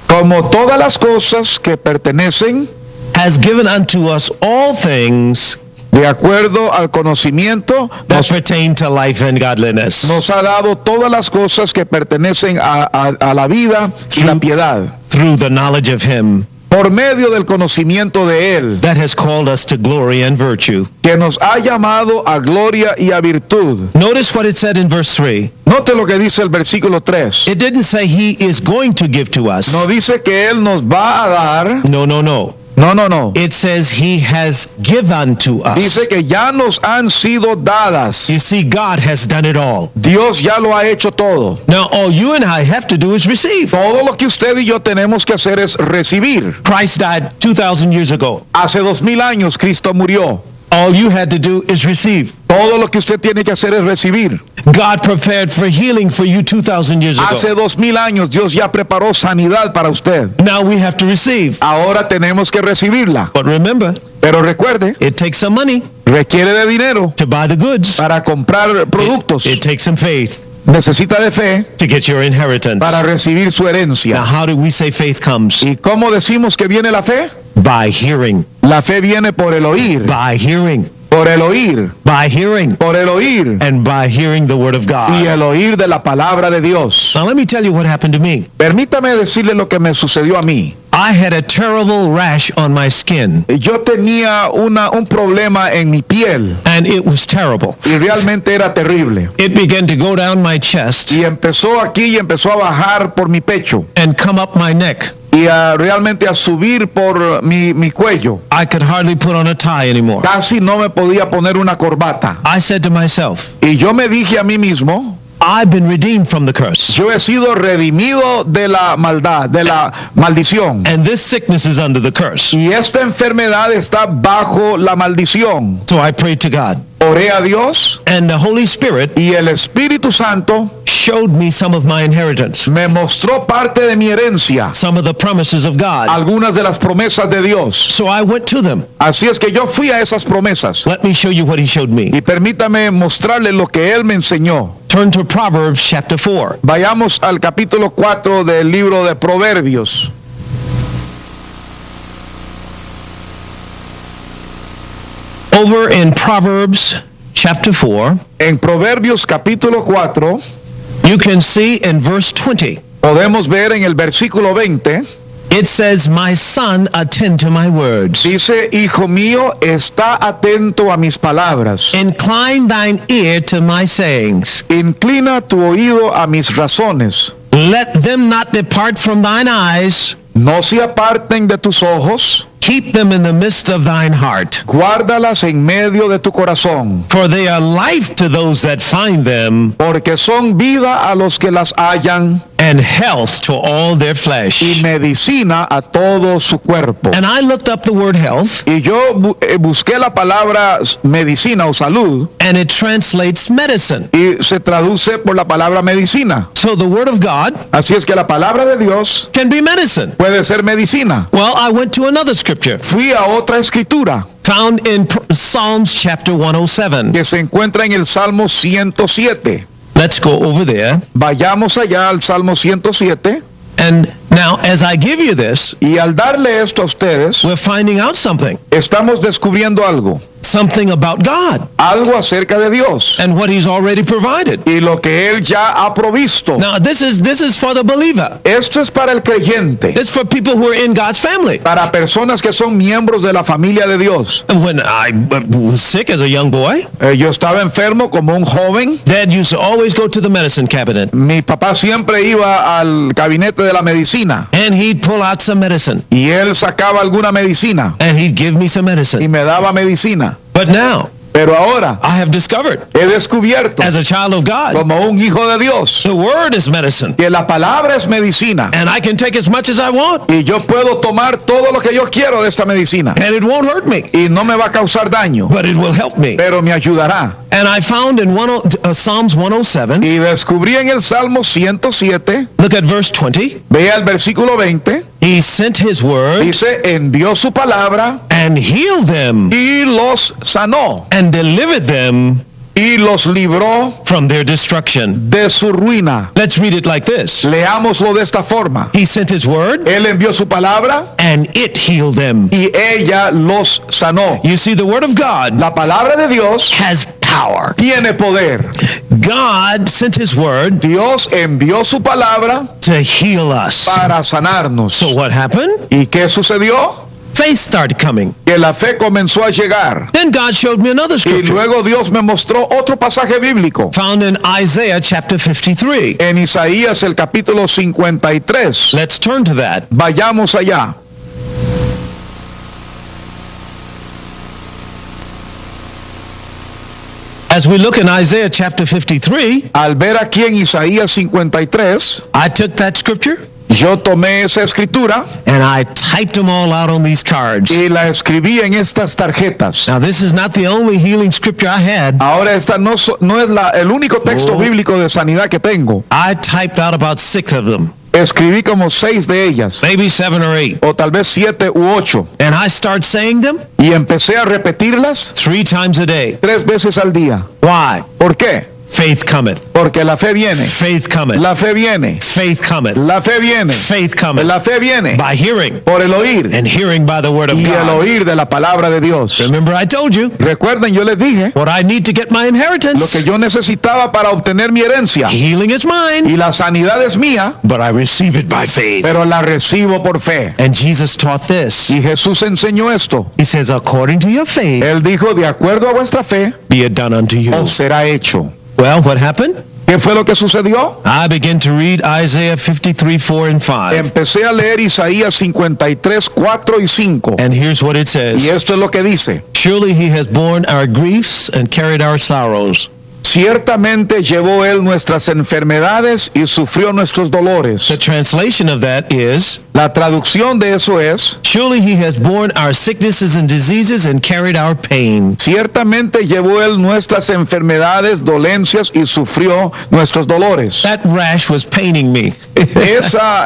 como todas las cosas que pertenecen has given unto us all things de acuerdo al conocimiento, that pertain to life and godliness, nos ha dado todas las cosas que pertenecen a la vida y la piedad, through the knowledge of him por medio del conocimiento de Él, that has called us to glory and virtue. que nos ha llamado a gloria y a virtud. Notice what it said in verse 3. Note lo que dice el versículo 3. It didn't say he is going to give to us. No dice que Él nos va a dar. No, no, no. No, no, no. It says he has given to us. Dice que ya nos han sido dadas. You see, God has done it all. Dios ya lo ha hecho todo. Now, all you and I have to do is receive. Todo lo que usted y yo tenemos que hacer es recibir. Christ died 2,000 years ago. Hace 2000 años Cristo murió. All you had to do is receive. Todo lo que usted tiene que hacer es recibir. God prepared for healing for you 2,000 years Hace ago. 2000 años Dios ya preparó sanidad para usted. Now we have to receive. Ahora tenemos que recibirla. But remember, Pero recuerde, it takes some money requiere de dinero to buy the goods. para comprar productos. It takes some faith Necesita de fe to get your inheritance. para recibir su Now, herencia. how do we say faith comes? ¿Y cómo decimos que viene la fe? By hearing. La fe viene por el oír, By hearing. por el oír, By hearing. por el oír And by hearing the word of y God. el oír de la palabra de Dios. Now let me tell you what happened to me. Permítame decirle lo que me sucedió a mí. I had a terrible rash on my skin, Yo tenía un problema en mi piel and it was terrible. y realmente era terrible. It began to go down my chest Y empezó aquí y empezó a bajar por mi pecho and come up my neck. y realmente a subir por mi cuello. I could hardly put on a tie anymore. Casi no me podía poner una corbata. I said to myself, Y yo me dije a mí mismo, I've been redeemed from the curse. Yo he sido redimido de la maldad, de la maldición. And this sickness is under the curse. Y esta enfermedad está bajo la maldición. So I prayed to God. Oré a Dios And the Holy Spirit y el Espíritu Santo showed me some of my inheritance, me mostró parte de mi herencia, some of the promises of God. algunas de las promesas de Dios. So I went to them. Así es que yo fui a esas promesas. Let me show you what he showed me. Y permítame mostrarle lo que Él me enseñó. Turn to Proverbs chapter 4. Vayamos al capítulo 4 del libro de Proverbios. Over in Proverbs chapter 4, En Proverbios capítulo 4, you can see in verse 20, podemos ver en el versículo 20, it says, "My son, attend to my words. dice, hijo mío, está atento a mis palabras. Incline thine ear to my sayings. Inclina tu oído a mis razones. Let them not depart from thine eyes. No se aparten de tus ojos. Keep them in the midst of thine heart. Guárdalas en medio de tu corazón. For they are life to those that find them, Porque son vida a los que las hallan and health to all their y flesh." medicina a todo su cuerpo. And I looked up the word health, Y yo busqué la palabra medicina o salud and it translates medicine. y se traduce por la palabra medicina. So the word of God Así es que la palabra de Dios can be medicine. puede ser medicina. Well, I went to another scripture Fui a otra escritura found in Psalms chapter 107. que se encuentra en el Salmo 107. Let's go over there. Vayamos allá al Salmo 107 And now, as I give you this, y al darle esto a ustedes, we're finding out something. estamos descubriendo algo. Something about God Algo acerca de Dios and what he's already provided. y lo que Él ya ha provisto. Now, this is for the believer. Esto es para el creyente, It's for people who are in God's family. para personas que son miembros de la familia de Dios. When I was sick as a young boy, Yo estaba enfermo como un joven. Dad used to always go to the medicine cabinet, Mi papá siempre iba al gabinete de la medicina and he'd pull out some medicine, y él sacaba alguna medicina and he'd give me some y medicine. me daba medicina. But now, Pero ahora I have discovered, he descubierto as a child of God, como un hijo de Dios the word is medicine, que la palabra es medicina and I can take as much as I want, y yo puedo tomar todo lo que yo quiero de esta medicina and it won't hurt me, y no me va a causar daño, but it will help me. pero me ayudará. And I found in Psalms 107, Y descubrí en el Salmo 107, look at verse 20, vea el versículo 20, he sent his word dice, envió su palabra and healed them y los sanó and delivered them y los libró from their destruction. de su ruina. Let's read it like this. Leámoslo de esta forma. He sent his word Él envió su palabra and it healed them. y ella los sanó. You see, the word of God La palabra de Dios has power. tiene poder. God sent his word Dios envió su palabra to heal us. para sanarnos. So what happened? ¿Y qué sucedió? Faith started coming. Que la fe comenzó a llegar. Then God showed me another Y scripture luego Dios me mostró otro pasaje bíblico. found in Isaiah chapter 53. En Isaías el capítulo 53. Let's turn to that. Vayamos allá. As we look in Isaiah chapter 53, Al ver aquí en Isaías 53, I took that scripture yo tomé esa escritura and I typed them all out on these cards. y la escribí en estas tarjetas. Now, this is not the only healing scripture I had. Ahora esta no es el único texto Oh. bíblico de sanidad que tengo. I typed out about 6 of them, Escribí como 6 de ellas, maybe 7 or 8. o tal vez 7 u 8, And I start saying them y empecé a repetirlas 3 times a day. 3 veces al día. Why? ¿Por qué? Faith cometh. Porque la fe viene, Faith cometh. la fe viene, Faith cometh. la fe viene, Faith cometh. la fe viene By hearing, por el oír and hearing by the word of y el God. oír de la palabra de Dios. Remember, I told you Recuerden, yo les dije what I need to get my lo que inheritance. yo necesitaba para obtener mi herencia, Healing is mine, y la sanidad es mía, but I receive it by faith. pero la recibo por fe. And Jesus taught this. Y Jesús enseñó esto. He says, according to your faith, Él dijo, de acuerdo a vuestra fe, be it done unto you. os será hecho. Well, what happened? ¿Qué fue lo que sucedió? I began to read Isaiah 53, 4 and 5. Empecé a leer Isaías 53, 4 y 5. And here's what it Y says. esto es lo que dice. Surely he has borne our griefs and carried our sorrows. Ciertamente llevó él nuestras enfermedades y sufrió nuestros dolores. The translation of that is, La traducción de eso es: surely he has borne our sicknesses and diseases and carried our pain. ciertamente llevó él nuestras enfermedades, dolencias y sufrió nuestros dolores. That rash was paining me. Esa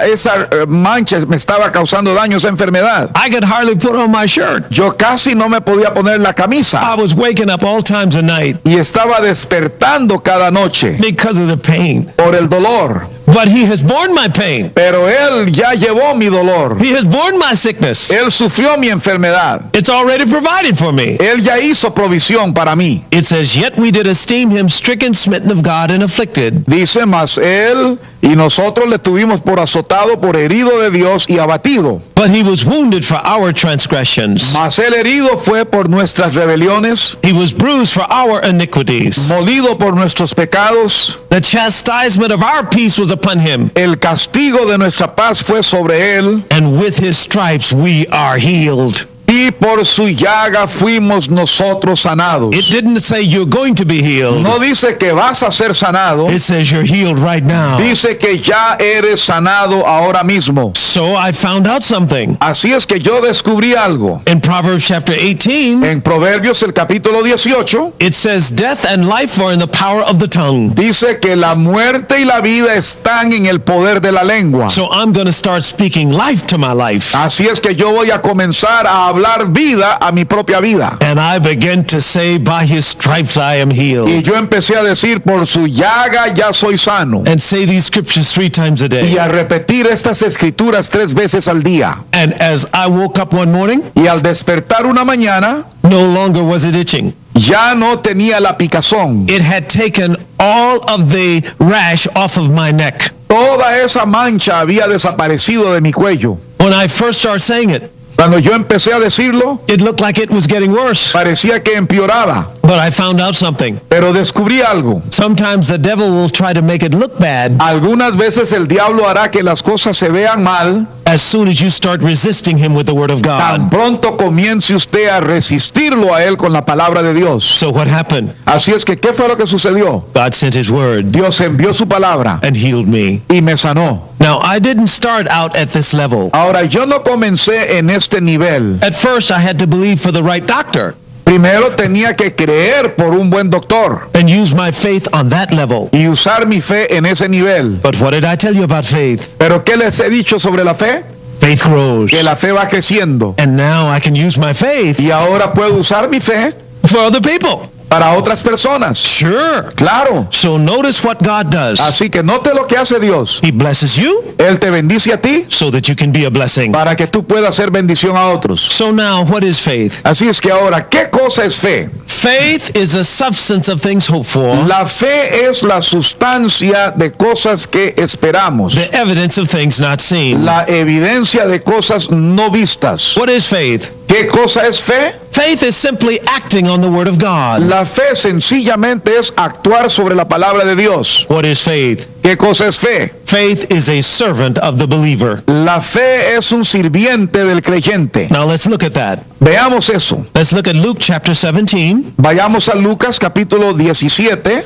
mancha me estaba causando daño, esa enfermedad. I could hardly put on my shirt. Yo casi no me podía poner la I camisa was waking up all times of night y estaba despertando cada noche because of the pain. por el dolor. But he has borne my pain. Pero él ya llevó mi dolor. He has borne my sickness. Él sufrió mi enfermedad. It's already provided for me. Él ya hizo provisión para mí. It says, yet we did esteem him stricken, smitten of God, and afflicted. Dice, mas él y nosotros le tuvimos por azotado, por herido de Dios y abatido. But he was wounded for our transgressions. Mas el herido fue por nuestras rebeliones, He was bruised for our iniquities. molido por nuestros pecados. The chastisement of our peace was upon him. El castigo de nuestra paz fue sobre él, And with his stripes we are healed. y por su llaga fuimos nosotros sanados. It didn't say you're going to be healed. No dice que vas a ser sanado, It says you're healed right now. dice que ya eres sanado ahora mismo. So I found out something. Así es que yo descubrí algo. In Proverbs chapter 18, En Proverbios el capítulo 18 it says death and life are in the power of the tongue. dice que la muerte y la vida están en el poder de la lengua. So I'm going to start speaking life to my life. Así es que yo voy a comenzar a hablar vida a mi propia vida. And I began to say, by his stripes I am Y healed. yo empecé a decir, por su llaga ya soy sano. And say these scriptures 3 times a Y day. a repetir estas escrituras 3 veces al día. And as I woke up one morning, Y al despertar una mañana, no longer was it itching. ya no tenía la picazón. It had taken all of the rash off of my neck. Toda esa mancha había desaparecido de mi cuello. When I first started saying it, Cuando yo empecé a decirlo, it looked like it was getting worse. parecía que empeoraba. But I found out something. Pero descubrí algo. Sometimes the devil will try to make it look bad Algunas veces el diablo hará que las cosas se vean mal as soon as you start resisting him with the word of tan God. pronto comience usted a resistirlo a él con la palabra de Dios. So what happened? Así es que, ¿qué fue lo que sucedió? God sent his word Dios envió su palabra and healed me. y me sanó. Now, I didn't start out at this level. Ahora, yo no comencé en este nivel. At first, I had to believe for the right doctor Primero tenía que creer por un buen doctor and use my faith on that level. y usar mi fe en ese nivel. But what did I tell you about faith? Pero ¿qué les he dicho sobre la fe? Faith grows. Que la fe va creciendo. And now I can use my faith Y ahora puedo usar mi fe for other people. para otras personas. Sure. Claro. So notice what God does. Así que note lo que hace Dios. He blesses you Él te bendice a ti so that you can be a blessing. para que tú puedas ser bendición a otros. So now, what is faith? Así es que ahora, ¿qué cosa es fe? Faith is a substance of things hoped for, La fe es la sustancia de cosas que esperamos, the evidence of things not seen. la evidencia de cosas no vistas. What is faith? ¿Qué cosa es fe? Faith is simply acting on the word of God. La fe sencillamente es actuar sobre la palabra de Dios. What is faith? ¿Qué cosa es fe? Faith is a servant of the believer. La fe es un sirviente del creyente. Now let's look at that. Veamos eso. Let's look at Luke chapter 17. Vayamos a Lucas capítulo 17,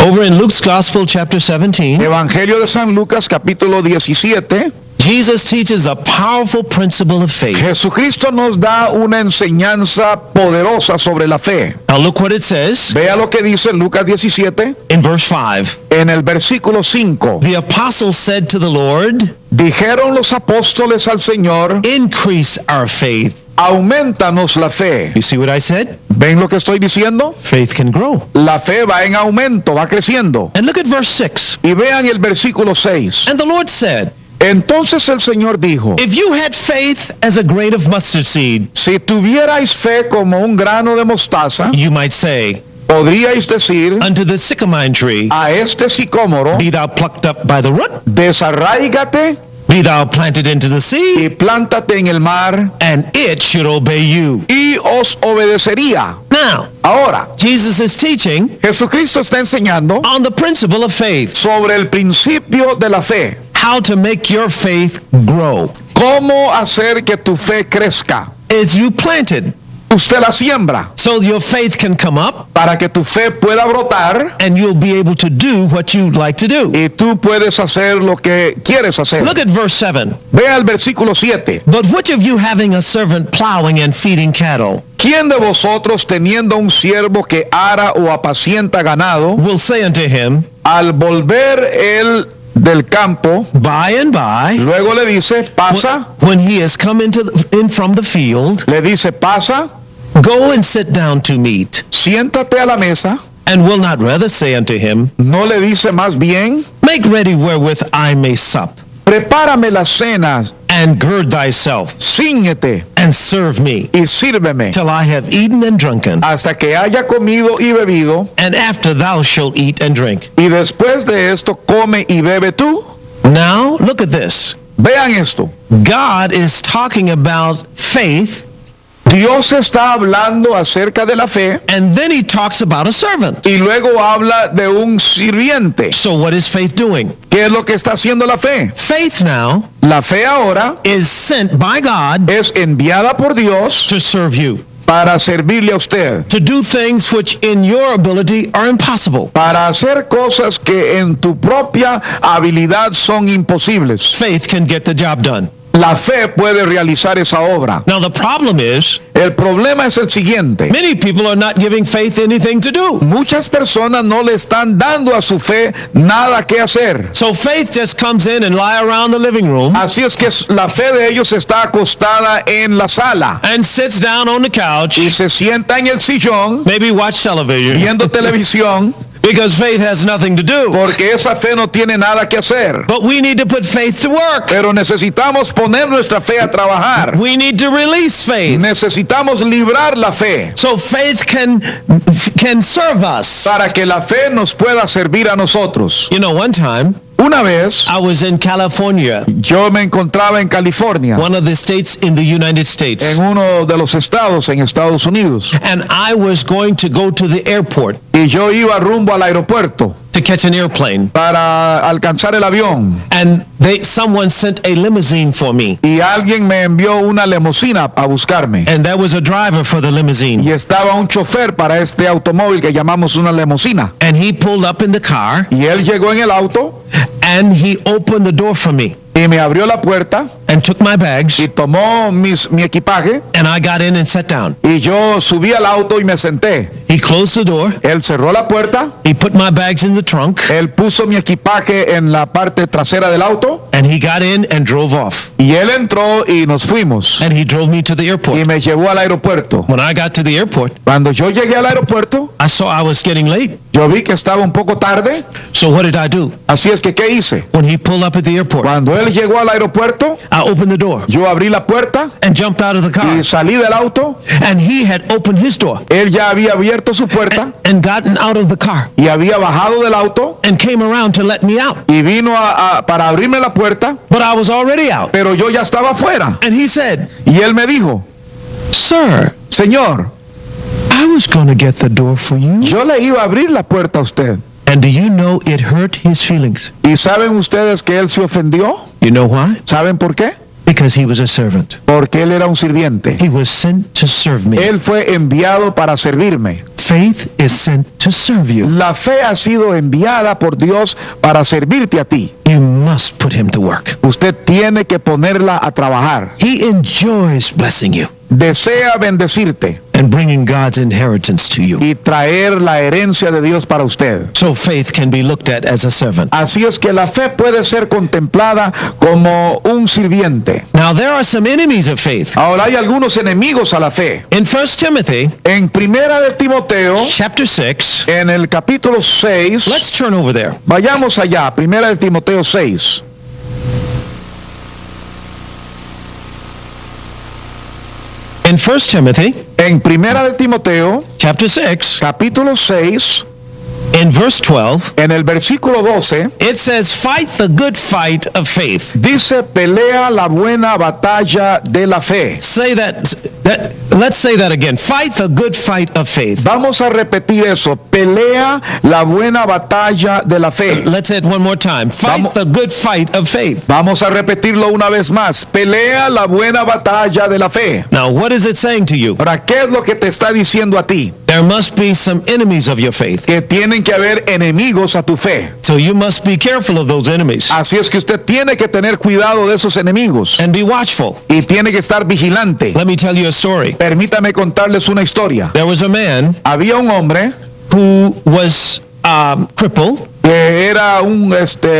Over in Luke's Gospel chapter 17, Evangelio de San Lucas capítulo 17. Jesus teaches a powerful principle of faith. Jesucristo nos da una enseñanza poderosa sobre la fe. Now look what it says Vea lo que dice en Lucas 17, in verse 5. en el versículo 5. The apostles said to the Lord, Dijeron los apóstoles al Señor, increase our faith. aumentanos la fe. You see what I said? ¿Ven lo que estoy diciendo? Faith can grow. La fe va en aumento, va creciendo. And look at verse 6. Y vean el versículo 6. And the Lord said, Entonces el Señor dijo, if you had faith as a grain of mustard seed, si tuvierais fe como un grano de mostaza, you might say podríais decir unto the sycamore tree, a este sicómoro, be thou plucked up by the root, desarráigate be thou planted into the sea, y plántate en el mar, and it should obey you. y os obedecería. Now, Ahora, Jesus is teaching Jesucristo está enseñando on the principle of faith, sobre el principio de la fe. how to make your faith grow. ¿Cómo hacer que tu fe crezca? Is you planted usted la siembra so your faith can come up para que tu fe pueda brotar and you'll be able to do what you'd like to do. y tú puedes hacer lo que quieres hacer. Look at verse 7. Vea el versículo 7. But which of you having a servant plowing and feeding cattle ¿Quién de vosotros teniendo un siervo que ara o apacienta ganado, will say unto him, al volver él del campo, by and by, luego le dice, pasa, when he has come in from the field, le dice, pasa, go and sit down to meat, siéntate a la mesa, and will not rather say unto him, no le dice más bien, make ready wherewith I may sup, prepárame las cenas, and gird thyself, cíñete and serve me, y sírveme, till I have eaten and drunken, hasta que haya comido y bebido, and after thou shalt eat and drink. y después de esto come y bebe tú. Now, look at this. Vean esto. God is talking about faith, Dios está hablando acerca de la fe and then he talks about a servant. y luego habla de un sirviente. So what is faith doing? ¿Qué es lo que está haciendo la fe? Faith now La fe ahora is sent by God es enviada por Dios to serve you, para servirle a usted, to do things which in your ability are impossible. para hacer cosas que en tu propia habilidad son imposibles. Faith can get the job done. La fe puede realizar esa obra. Now the problem is, El problema es el siguiente. many people are not giving faith anything to do. Muchas personas no le están dando a su fe nada que hacer. So faith just comes in and lie around the living room Así es que la fe de ellos está acostada en la sala and sits down on the couch, y se sienta en el sillón maybe watch television, viendo televisión because faith has nothing to do. porque esa fe no tiene nada que hacer. But we need to put faith to work. Pero necesitamos poner nuestra fe a trabajar. We need to release faith Necesitamos librar la fe so faith can serve us. para que la fe nos pueda servir a nosotros. You know, one time Una vez I was in California, yo me encontraba en California, one of the states in the United States, en uno de los estados en Estados Unidos, and I was going to go to the airport y yo iba rumbo al aeropuerto to catch an airplane, para alcanzar el avión and someone sent a limousine for me, y alguien me envió una limusina a buscarme and there was a driver for the limousine, y estaba un chofer para este automóvil que llamamos una limusina and he pulled up in the car y él llegó en el auto and he opened the door for me y me abrió la puerta and took my bags, y tomó mi equipaje and I got in and sat down. y yo subí al auto y me senté. He closed the door, Él cerró la puerta, he put my bags in the trunk, él puso mi equipaje en la parte trasera del auto and he got in and drove off, y él entró y nos fuimos and he drove me to the y airport. me llevó al aeropuerto. When I got to the airport, Cuando yo llegué al aeropuerto, I saw I was getting late. yo vi que estaba un poco tarde, So what did I do? así es que ¿qué hice? When he pulled up at the airport, Cuando él llegó al aeropuerto, I opened the door yo abrí la puerta and jumped out of the car. y salí del auto, And he had opened his door él ya había abierto su puerta and gotten out of the car y había bajado del auto and came around to let me out. y vino para abrirme la puerta, But I was already out. pero yo ya estaba afuera. And he said, Y él me dijo, sir, Señor, I was going to get the door for you. yo le iba a abrir la puerta a usted. And do you know it hurt his feelings? ¿Y saben ustedes que él se ofendió? You know why? ¿Saben por qué? Because he was a servant. Porque él era un sirviente. He was sent to serve me. Él fue enviado para servirme. Faith is sent to serve you. La fe ha sido enviada por Dios para servirte a ti. You must put him to work. Usted tiene que ponerla a trabajar. He enjoys blessing you Desea bendecirte and bringing God's inheritance to you. y traer la herencia de Dios para usted. So faith can be looked at as a servant. Así es que la fe puede ser contemplada como un sirviente. Now there are some enemies of faith. Ahora hay algunos enemigos a la fe. In 1 Timothy En Primera de Timoteo, chapter 6, en el capítulo 6, let's turn over there. vayamos allá, Primera de Timoteo 6. In 1 Timothy En Primera de Timoteo, chapter 6, capítulo 6, in verse 12, en el versículo 12, it says, fight the good fight of faith. dice, pelea la buena batalla de la fe. Say that Let's say that again. Fight the good fight of faith. Vamos a repetir eso. Pelea la buena batalla de la fe. Let's say it one more time. Fight the good fight of faith. Vamos a repetirlo una vez más. Pelea la buena batalla de la fe. Now, what is it saying to you? Ahora, ¿qué es lo que te está diciendo a ti? There must be some enemies of your faith. Que tienen que haber enemigos a tu fe. So you must be careful of those enemies. Así es que usted tiene que tener cuidado de esos enemigos. And be watchful. Y tiene que estar vigilante. Let me tell you a story. Permítame contarles una historia. There was a man Había un hombre who was crippled, que era un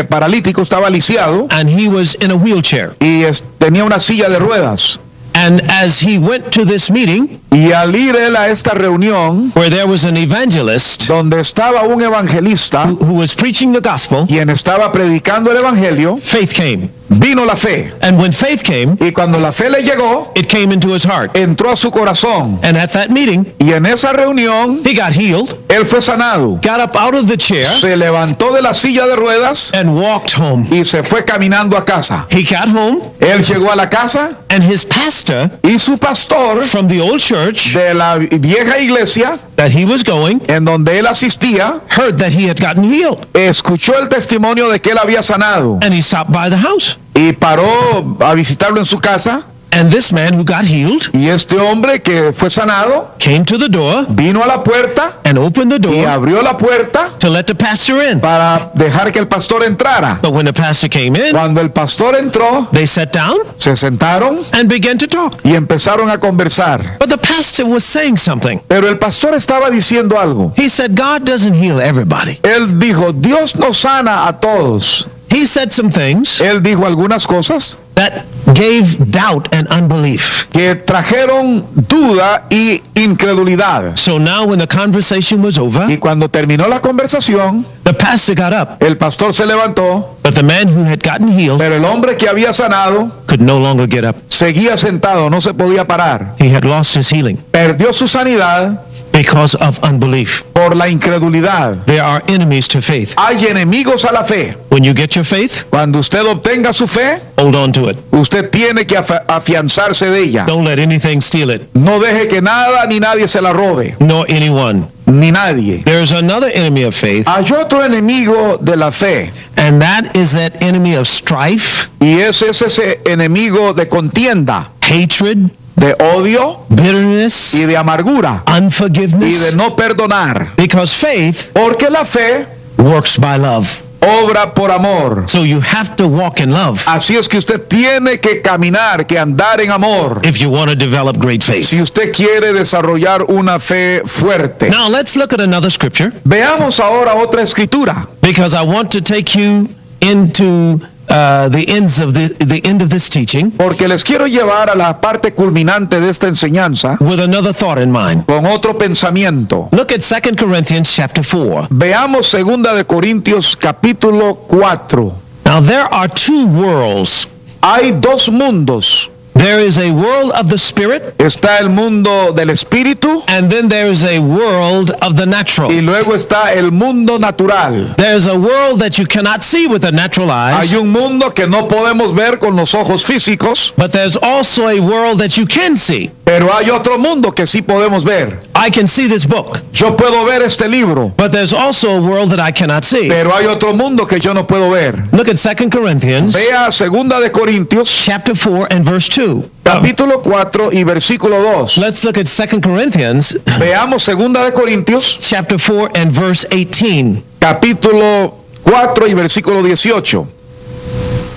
paralítico, estaba lisiado and he was in a wheelchair. y tenía una silla de ruedas. And as he went to this meeting, Y al ir él a esta reunión where there was an evangelist donde estaba un evangelista who was preaching the gospel, quien estaba predicando el evangelio, faith came. vino la fe. And when faith came, Y cuando la fe le llegó, it came into his heart. entró a su corazón. And at that meeting, Y en esa reunión, he got healed, él fue sanado. got up out of the chair, Se levantó de la silla de ruedas and walked home. y se fue caminando a casa. He got home, Él llegó a la casa and his pastor y su pastor from the old church de la vieja iglesia that he was going en donde él asistía, heard that he had gotten healed. escuchó el testimonio de que él había sanado And he stopped by the house. y paró a visitarlo en su casa. And this man who got healed Y este hombre que fue sanado came to the door vino a la puerta and opened the y door abrió la puerta to let the pastor in. para dejar que el pastor entrara. But when the pastor came in, Cuando el pastor entró, they sat down se sentaron and began to talk. y empezaron a conversar. But the pastor was saying something. Pero el pastor estaba diciendo algo. He said, God doesn't heal everybody. Él dijo, Dios no sana a todos. He said some things Él dijo algunas cosas that gave doubt and unbelief. que trajeron duda y incredulidad. So now when the conversation was over, Y cuando terminó la conversación, the pastor got up, el pastor se levantó, but the man who had gotten healed pero el hombre que había sanado could no longer get up. seguía sentado, no se podía parar. He had lost his healing Perdió su sanidad because of unbelief. por la incredulidad. There are enemies to faith. Hay enemigos a la fe. When you get your faith, Cuando usted obtenga su fe, hold on to it. usted tiene que afianzarse de ella. Don't let anything steal it, No deje que nada ni nadie se la robe, nor anyone. ni nadie. There is another enemy of faith, Hay otro enemigo de la fe, and that is that enemy of strife, y es ese enemigo de contienda, hatred, de odio bitterness, y de amargura y unforgiveness. de no perdonar. Because faith Porque la fe works by love. obra por amor. So you have to walk in love Así es que usted tiene que caminar, que andar en amor, if you want to develop great faith. si usted quiere desarrollar una fe fuerte. Now let's look at another scripture, Veamos ahora otra escritura, because I want to take you into the end of this teaching porque les quiero llevar a la parte culminante de esta enseñanza with another thought in mind. con otro pensamiento. Look at 2 Corinthians chapter 4. Veamos segunda de Corintios capítulo 4. Now there are two worlds. Hay dos mundos. There is a world of the spirit, Está el mundo del espíritu and then there is a world of the natural. y luego está el mundo natural. There's a world that you cannot see with the natural eyes, Hay un mundo que no podemos ver con los ojos físicos, but there's also a world that you can see. pero hay otro mundo que sí podemos ver. I can see this book, Yo puedo ver este libro, but there's also a world that I cannot see. pero hay otro mundo que yo no puedo ver. Look at 2 Corinthians Vea segunda de Corintios chapter 4 and verse 2. capítulo 4 y versículo 2. Let's look at 2 Corinthians Veamos segunda de Corintios chapter 4 and verse 18. capítulo 4 y versículo 18.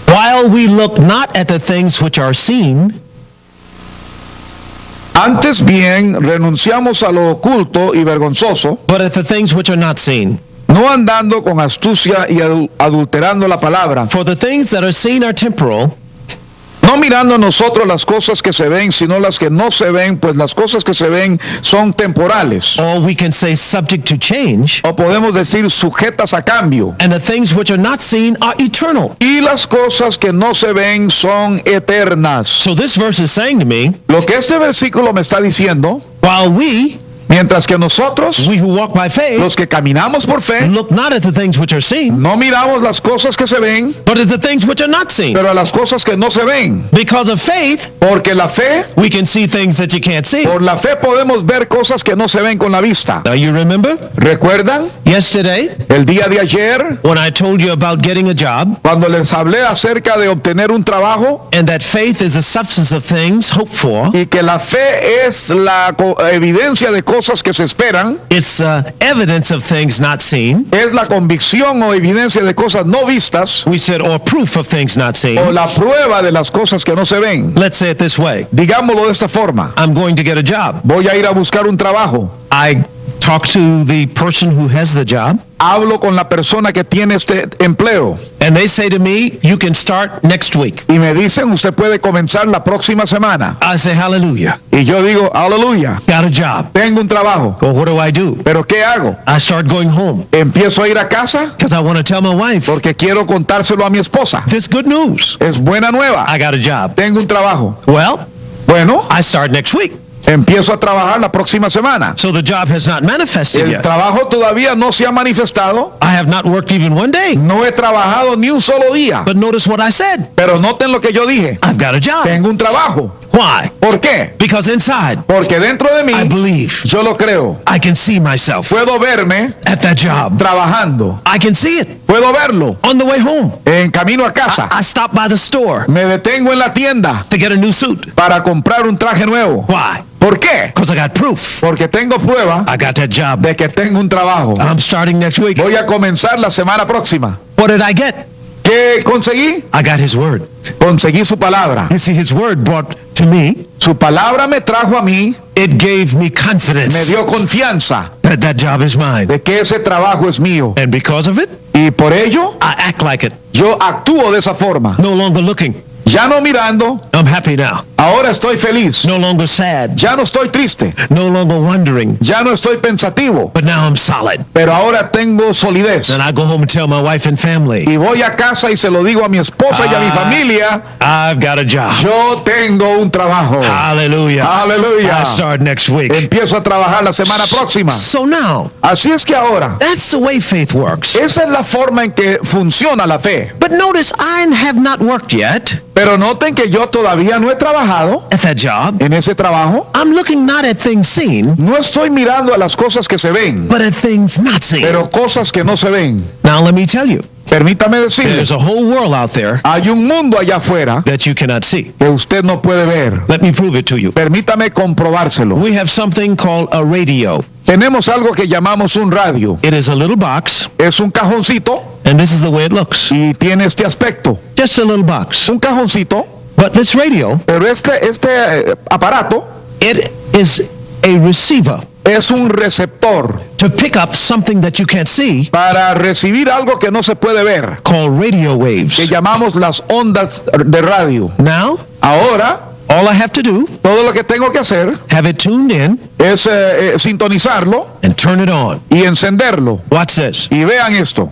While we look not at the things which are seen, Antes bien, renunciamos a lo oculto y vergonzoso, but at the things which are not seen. no andando con astucia y adulterando la palabra, For the things that are seen are temporal, no mirando nosotros las cosas que se ven, sino las que no se ven, pues las cosas que se ven son temporales, or we can say subject to change, o podemos decir sujetas a cambio, and the things which are not seen are eternal. y las cosas que no se ven son eternas. So this verse is saying to me, Lo que este versículo me está diciendo, while we Mientras que nosotros, we who walk by faith, los que caminamos por fe, look not at the things which are seen, no miramos las cosas que se ven, but at the things which are not seen. pero a las cosas que no se ven. Because of faith, Porque la fe, we can see things that you can't see. por la fe podemos ver cosas que no se ven con la vista. Now you remember ¿Recuerdan yesterday el día de ayer when I told you about getting a job, cuando les hablé acerca de obtener un trabajo and that faith is the substance of things hoped for, y que la fe es la evidencia de cosas que se esperan, it's evidence of things not seen. es la convicción o evidencia de cosas no vistas We said, or proof of things not seen. o la prueba de las cosas que no se ven. Let's say it this way. Digámoslo de esta forma: I'm going to get a job. voy a ir a buscar un trabajo. I talk to the person who has the job, Hablo con la persona que tiene este empleo and they say to me, you can start next week. y me dicen, usted puede comenzar la próxima semana. I say, hallelujah, Y yo digo, aleluya, got a job. tengo un trabajo. Well, what do I do? ¿Pero qué hago? I start going home Empiezo a ir a casa because I want to tell my wife, porque quiero contárselo a mi esposa. this good news. Es buena nueva, I got a job. tengo un trabajo. Well, Bueno, I start next week. empiezo a trabajar la próxima semana. So the job has not manifested El yet. trabajo todavía no se ha manifestado. I have not worked even one day. No he trabajado ni un solo día. But notice what I said. Pero noten lo que yo dije. I've got a job. Tengo un trabajo. Why? ¿Por qué? Because inside, Porque dentro de mí, I believe yo lo creo. I can see myself Puedo verme at that job. trabajando. I can see it Puedo verlo on the way home. en camino a casa. I stop by the store Me detengo en la tienda to get a new suit. para comprar un traje nuevo. Why? ¿Por qué? Because I got proof. Porque tengo prueba I got that job. de que tengo un trabajo. I'm starting next week. Voy a comenzar la semana próxima. What did I get? ¿Qué conseguí? I got his word. Conseguí su palabra. You see, his word brought to me, Su palabra me trajo a mí, it gave me me confidence dio confianza that that job is mine. de que ese trabajo es mío. And because of it, Y por ello, I act like it. yo actúo de esa forma. No longer looking. Ya no mirando, I'm happy now. ahora estoy feliz. No longer sad. Ya no estoy triste. No longer wondering. Ya no estoy pensativo. But now I'm solid. Pero ahora tengo solidez. Then I go home and tell my wife and family, Y voy a casa y se lo digo a mi esposa y a mi familia. I've got a job. Yo tengo un trabajo. Hallelujah. Aleluya. I start next week. Empiezo a trabajar la semana próxima. So now, Así es que ahora, that's the way faith works. esa es la forma en que funciona la fe. But notice, I have not worked yet Pero noten que yo todavía no he trabajado at that job. en ese trabajo. I'm looking not at things seen, No estoy mirando a las cosas que se ven, but at things not seen. pero cosas que no se ven. Now let me tell you, Permítame decirle, there's a whole world out there hay un mundo allá afuera that you cannot see. que usted no puede ver. Let me prove it to you. Permítame comprobárselo. We have something called a radio. Tenemos algo que llamamos un radio. It is a little box, Es un cajoncito and this is the way it looks. y tiene este aspecto. Just a little box. Un cajoncito, But this radio, pero este aparato it is a receiver es un receptor to pick up something that you can't see para recibir algo que no se puede ver, called radio que waves. llamamos las ondas de radio. Now, Ahora, all I have to do, todo lo que tengo que hacer have it tuned in es sintonizarlo and turn it on. y encenderlo. Watch this. Y vean esto.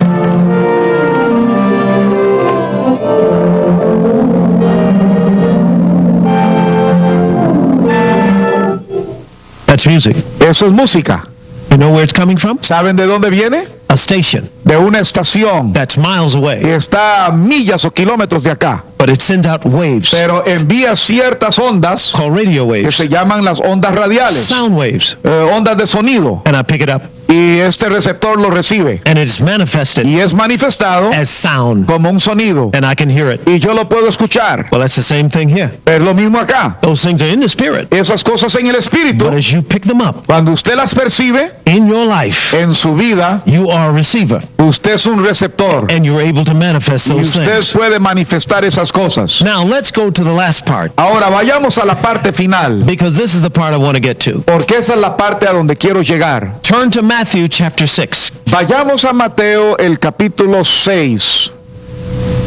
That's music. Eso es música. You know where it's coming from? ¿Saben de dónde viene? A station De una estación that's miles away, que está a millas o kilómetros de acá, but it sends out waves pero envía ciertas ondas called radio que waves, se llaman las ondas radiales, sound waves, ondas de sonido, and I pick it up, y este receptor lo recibe and it's manifested y es manifestado as sound, como un sonido and I can hear it. y yo lo puedo escuchar. Well, that's the same thing here. Es lo mismo acá. Those things are in the spirit, Esas cosas en el espíritu, but as you pick them up cuando usted las percibe in your life, en su vida, you are a receiver, usted es un receptor and you're able to manifest y those usted things. puede manifestar esas cosas. Now, let's go to the last part, Ahora vayamos a la parte final, because this is the part I want to get to. porque esa es la parte a donde quiero llegar. Turn to Matthew chapter 6. Vayamos a Mateo el capítulo 6.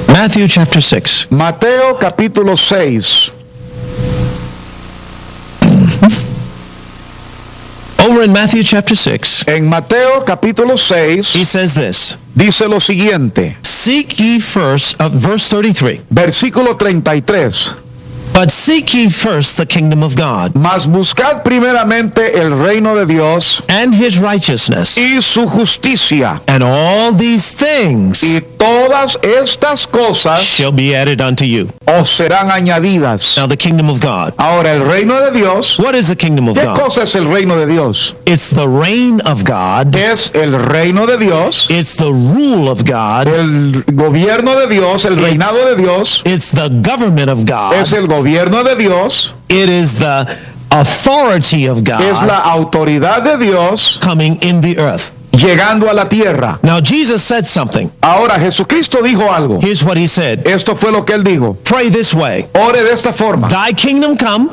Matthew chapter 6. Mateo capítulo 6. Over in Matthew chapter 6, En Mateo capítulo he 6 says this, dice lo siguiente, seek ye first, verse 33, versículo 33. But seek ye first the kingdom of God Mas buscad primeramente el reino de Dios and his righteousness, y su justicia, and all these things y todas estas cosas shall be added unto you. os serán añadidas. Now the kingdom of God. Ahora, el reino de Dios, What is the kingdom of ¿qué God? cosa es el reino de Dios? It's the reign of God. Es el reino de Dios, It's the rule of God. el gobierno de Dios, el reinado de Dios, It's the government of God. es el gobierno de Dios, It is the authority of es God la autoridad de Dios coming in the earth. llegando a la tierra. Now Jesus said something. Ahora, Jesucristo dijo algo. Here's what he said. Esto fue lo que él dijo. Pray this way. Ore de esta forma. Thy kingdom come,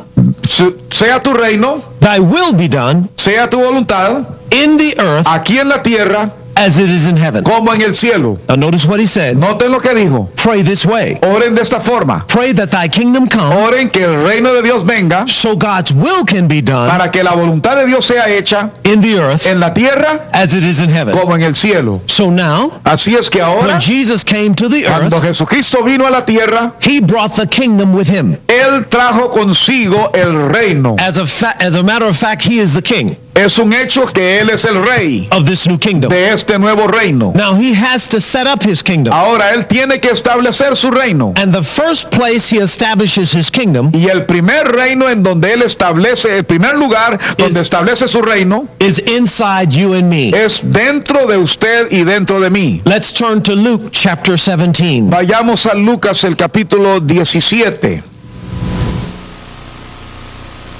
Sea tu reino, thy will be done sea tu voluntad, in the earth aquí en la tierra as it is in heaven. como en el cielo. Now notice what he said. Noten lo que dijo. Pray this way. Oren de esta forma. Pray that thy kingdom come Oren que el reino de Dios venga so God's will can be done para que la voluntad de Dios sea hecha in the earth en la tierra as it is in heaven. como en el cielo. So now, Así es que ahora, when Jesus came to the cuando earth, Jesucristo vino a la tierra, he brought the kingdom with him. Él trajo consigo el reino. As a matter of fact, he is the king Es un hecho que Él es el rey of this new kingdom. de este nuevo reino. Now he has to set up his kingdom. Ahora Él tiene que establecer su reino. And the first place he establishes his kingdom Y el primer reino en donde Él establece, el primer lugar donde establece su reino, is inside you and me. es dentro de usted y dentro de mí. Let's turn to Luke chapter 17. Vayamos a Lucas el capítulo 17.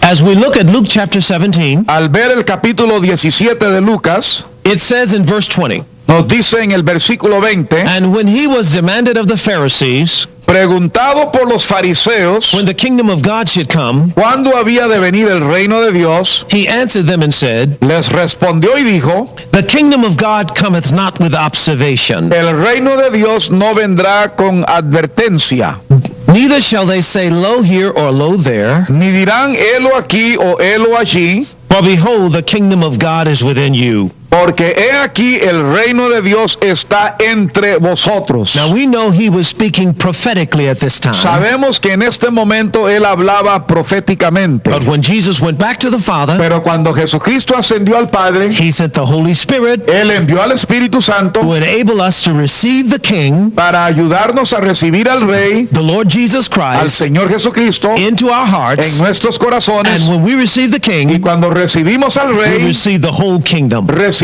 As we look at Luke chapter 17, Al ver el capítulo 17 de Lucas, it says in verse 20, nos dice en el versículo 20, and when he was demanded of the Pharisees, preguntado por los fariseos, when the kingdom of God should come, ¿cuándo había de venir el reino de Dios? he answered them and said, Les respondió y dijo, the kingdom of God cometh not with observation, el reino de Dios no vendrá con advertencia, neither shall they say, lo here or lo there, ni dirán helo aquí o helo allí, for behold, the kingdom of God is within you. porque he aquí el reino de Dios está entre vosotros. Now we know he was speaking prophetically at this time. Sabemos que en este momento él hablaba proféticamente, But when Jesus went back to the Father, pero cuando Jesucristo ascendió al Padre, he sent the Holy Spirit él envió al Espíritu Santo to enable us to receive the King, para ayudarnos a recibir al Rey, the Lord Jesus al Christ, Señor Jesucristo, into our en hearts. nuestros corazones. And when we receive the Y King, cuando recibimos al we Rey, receive the whole kingdom. recibimos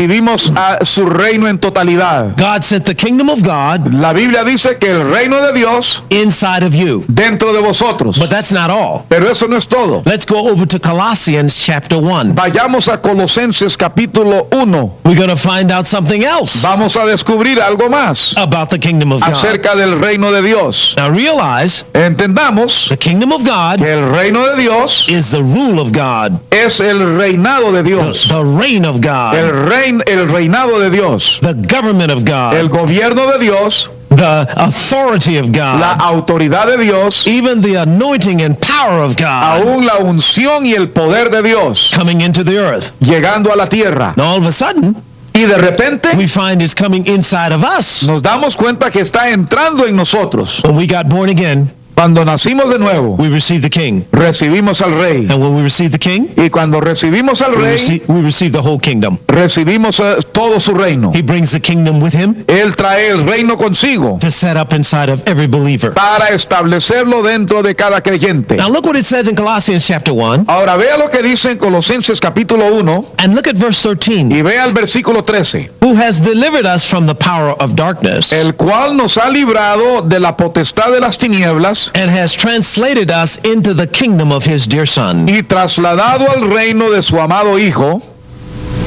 a su reino en totalidad. God sent the kingdom of God La Biblia dice que el reino de Dios inside of you. dentro de vosotros. But that's not all. Pero eso no es todo. Let's go over to Colossians chapter 1. Vayamos a Colosenses capítulo 1. We're going to find out something else Vamos a descubrir algo más about the kingdom of God. acerca del reino de Dios. Now realize Entendamos the kingdom of God que el reino de Dios is the rule of God, es el reinado de Dios. the reign of God, El reinado de Dios. the government of God, El gobierno de Dios. the authority of La God, autoridad de Dios. even the anointing and power of God Aún la unción y el poder de Dios. coming into the earth. Llegando a la tierra. Now all of a sudden, Y de repente we find it's coming inside of us. nos damos cuenta que está entrando en nosotros. When we got born again, Cuando nacimos de nuevo, we received the King. recibimos al Rey. And when we receive the King, Y cuando recibimos al Rey, we receive the whole kingdom. recibimos todo su reino. He brings the kingdom with him Él trae el reino consigo to set up inside of every believer. para establecerlo dentro de cada creyente. Now look what it says in Colossians chapter 1, Ahora vea lo que dice en Colosenses capítulo 1 and look at verse 13. y vea el versículo 13. Who has delivered us from the power of darkness El cual nos ha librado de la potestad de las tinieblas and has translated us into the kingdom of his dear Son. y trasladado al reino de su amado Hijo.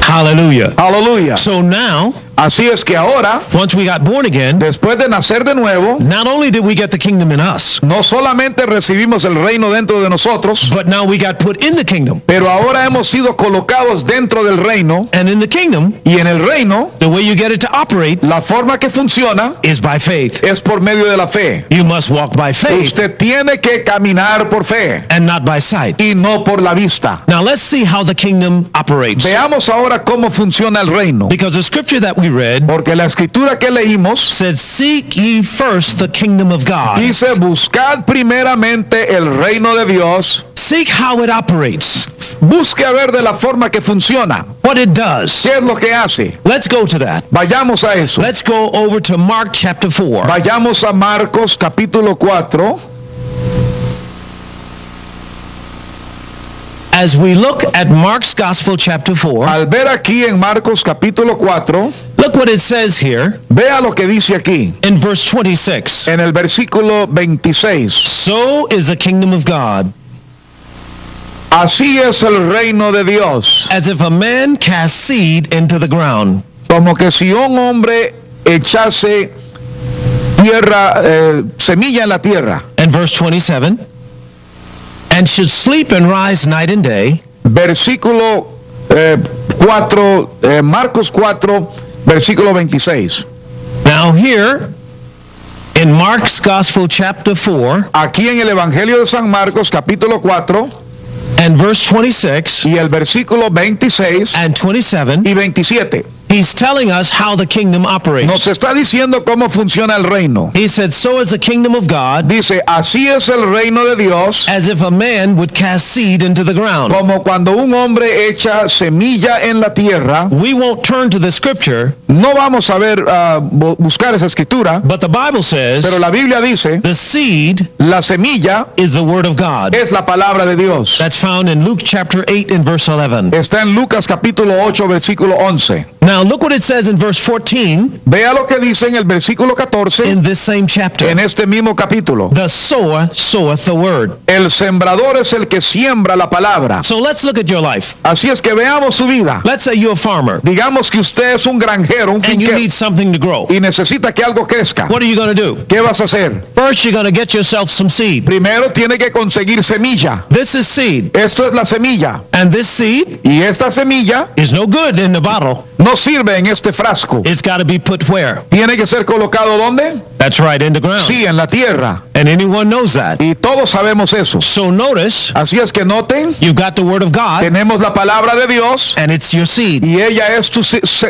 Hallelujah. Aleluya. So now, Así es que ahora, once we got born again, después de nacer de nuevo, not only did we get the kingdom in us, no solamente recibimos el reino dentro de nosotros, but now we got put in the kingdom. pero ahora hemos sido colocados dentro del reino. And in the kingdom, Y en el reino, the way you get it to operate la forma que funciona is by faith. es por medio de la fe. You must walk by faith Usted tiene que caminar por fe and not by sight. y no por la vista. Now let's see how the kingdom operates. Veamos ahora cómo funciona el reino. Because the scripture that we we read Porque la escritura que leímos said, "Seek ye first the kingdom of God." dice, buscad primeramente el reino de Dios. Seek how it operates, Busque a ver de la forma que funciona. what it does. ¿Qué es lo que hace? Let's go to that. Vayamos a eso. Let's go over to Mark chapter 4. Vayamos a Marcos capítulo 4. As we look at Mark's Gospel chapter 4, Al ver aquí en Marcos capítulo 4, look what it says here vea lo que dice aquí in verse 26. en el versículo 26. So is the kingdom of God, Así es el reino de Dios, as if a man cast seed into the ground. como que si un hombre echase semilla en la tierra. And verse 27, and should sleep and rise night and day, Versículo 4, Marcos 4, versículo 26. Now here, in Mark's Gospel chapter 4 Aquí en el Evangelio de San Marcos capítulo 4 and verse 26 y el versículo 26 and 27, y 27. he's telling us how the kingdom operates. Nos está diciendo cómo funciona el reino. He said, so is the kingdom of God, Dice, así es el reino de Dios, as if a man would cast seed into the ground. como cuando un hombre echa semilla en la tierra. We won't turn to the scripture, No vamos a ver, buscar esa escritura, but the Bible says pero la Biblia dice, the seed la semilla is the word of God. es la palabra de Dios. That's found in Luke chapter 8 and verse 11. Está en Lucas capítulo 8, versículo 11. Now look what it says in verse 14 Vea lo que dice en el versículo 14, in this same chapter. en este mismo capítulo. The sower soweth the word. El sembrador es el que siembra la palabra. So let's look at your life. Así es que veamos su vida. Let's say you're a farmer Digamos que usted es un granjero, un and you finquero, need something to grow. y necesita que algo crezca. What are you going to do? ¿Qué vas a hacer? First, you're going to get yourself some seed. Primero tiene que conseguir semilla. This is seed. Esto es la semilla. And this seed Y esta semilla is no good in the bottle. no sirve en este frasco. It's got to be put where? Tiene que ser colocado ¿dónde? That's right, in the ground. Sí, en la tierra. And anyone knows that. Y todos sabemos eso. So notice, Así es que noten, you've got the word of God tenemos la palabra de Dios and it's your seed. y ella es tu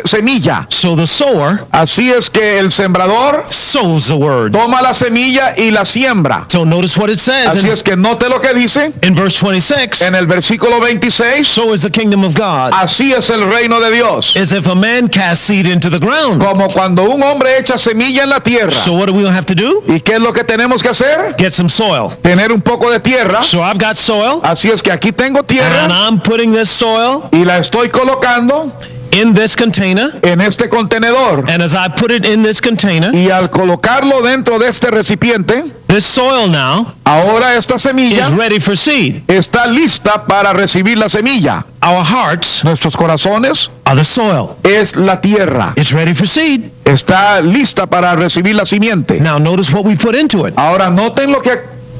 semilla. So the sower Así es que el sembrador sows the word. toma la semilla y la siembra. So notice what it says Así es que note lo que dice in verse 26. en el versículo 26. So is the kingdom of God, Así es el reino de Dios. as if a man cast seed into the ground. Como cuando un hombre echa semilla en la tierra. So what do we have to do? ¿Y qué es lo que tenemos que hacer? Get some soil. Tener un poco de tierra. So I've got soil, Así es que aquí tengo and tierra I'm putting this soil y la estoy colocando in this container. en este contenedor. And as I put it in this container, Y al colocarlo dentro de este recipiente, this soil now ahora esta is semilla ready for seed. está lista para recibir la semilla. Our hearts Nuestros corazones are the soil. es la tierra. It's ready for seed. Está lista para recibir la simiente. Now notice what we put into it. Ahora noten lo que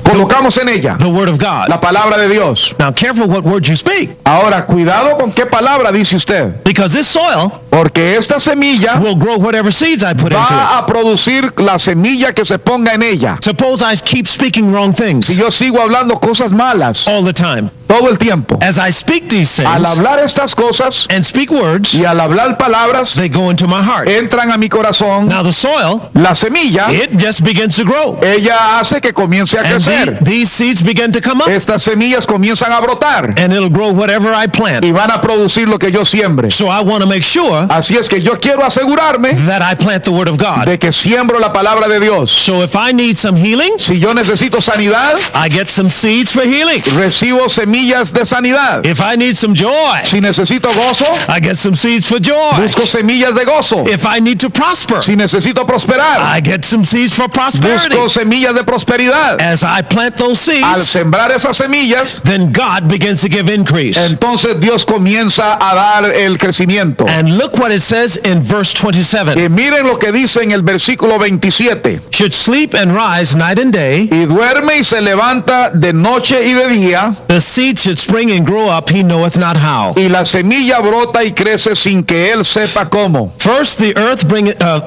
colocamos en ella. The word of God. La palabra de Dios. Now careful what words you speak, Ahora, cuidado con qué palabra dice usted. because this soil Porque esta semilla will grow whatever seeds I put into it. va a producir la semilla que se ponga en ella. Suppose I keep speaking wrong Si things yo sigo hablando cosas malas all the time. todo el tiempo, As I speak these al things hablar estas cosas and speak words, y al hablar palabras, they go into my heart. entran a mi corazón. Now the soil, La semilla, it just begins to grow. ella hace que comience a And crecer. these seeds begin to come up, Estas semillas comienzan a brotar and it'll grow whatever I plant. y van a producir lo que yo siembre. So I want to make sure Así es que yo quiero asegurarme that I plant the word of God. de que siembro la palabra de Dios. So if I need some healing, Si yo necesito sanidad, I get some seeds for healing. recibo semillas de sanidad. If I need some joy, Si necesito gozo, I get some seeds for joy. busco semillas de gozo. If I need to prosper, Si necesito prosperar, I get some seeds for prosperity. busco semillas de prosperidad. As I plant those Al seeds, sembrar esas semillas, then God begins to give increase. entonces Dios comienza a dar el crecimiento. And look what it says in verse 27. Y miren lo que dice en el versículo 27. Should sleep and rise night and day, Y duerme y se levanta de noche y de día. the seed seed should spring and grow up, he knoweth not how. Y la semilla brota y crece sin que él sepa cómo. First the earth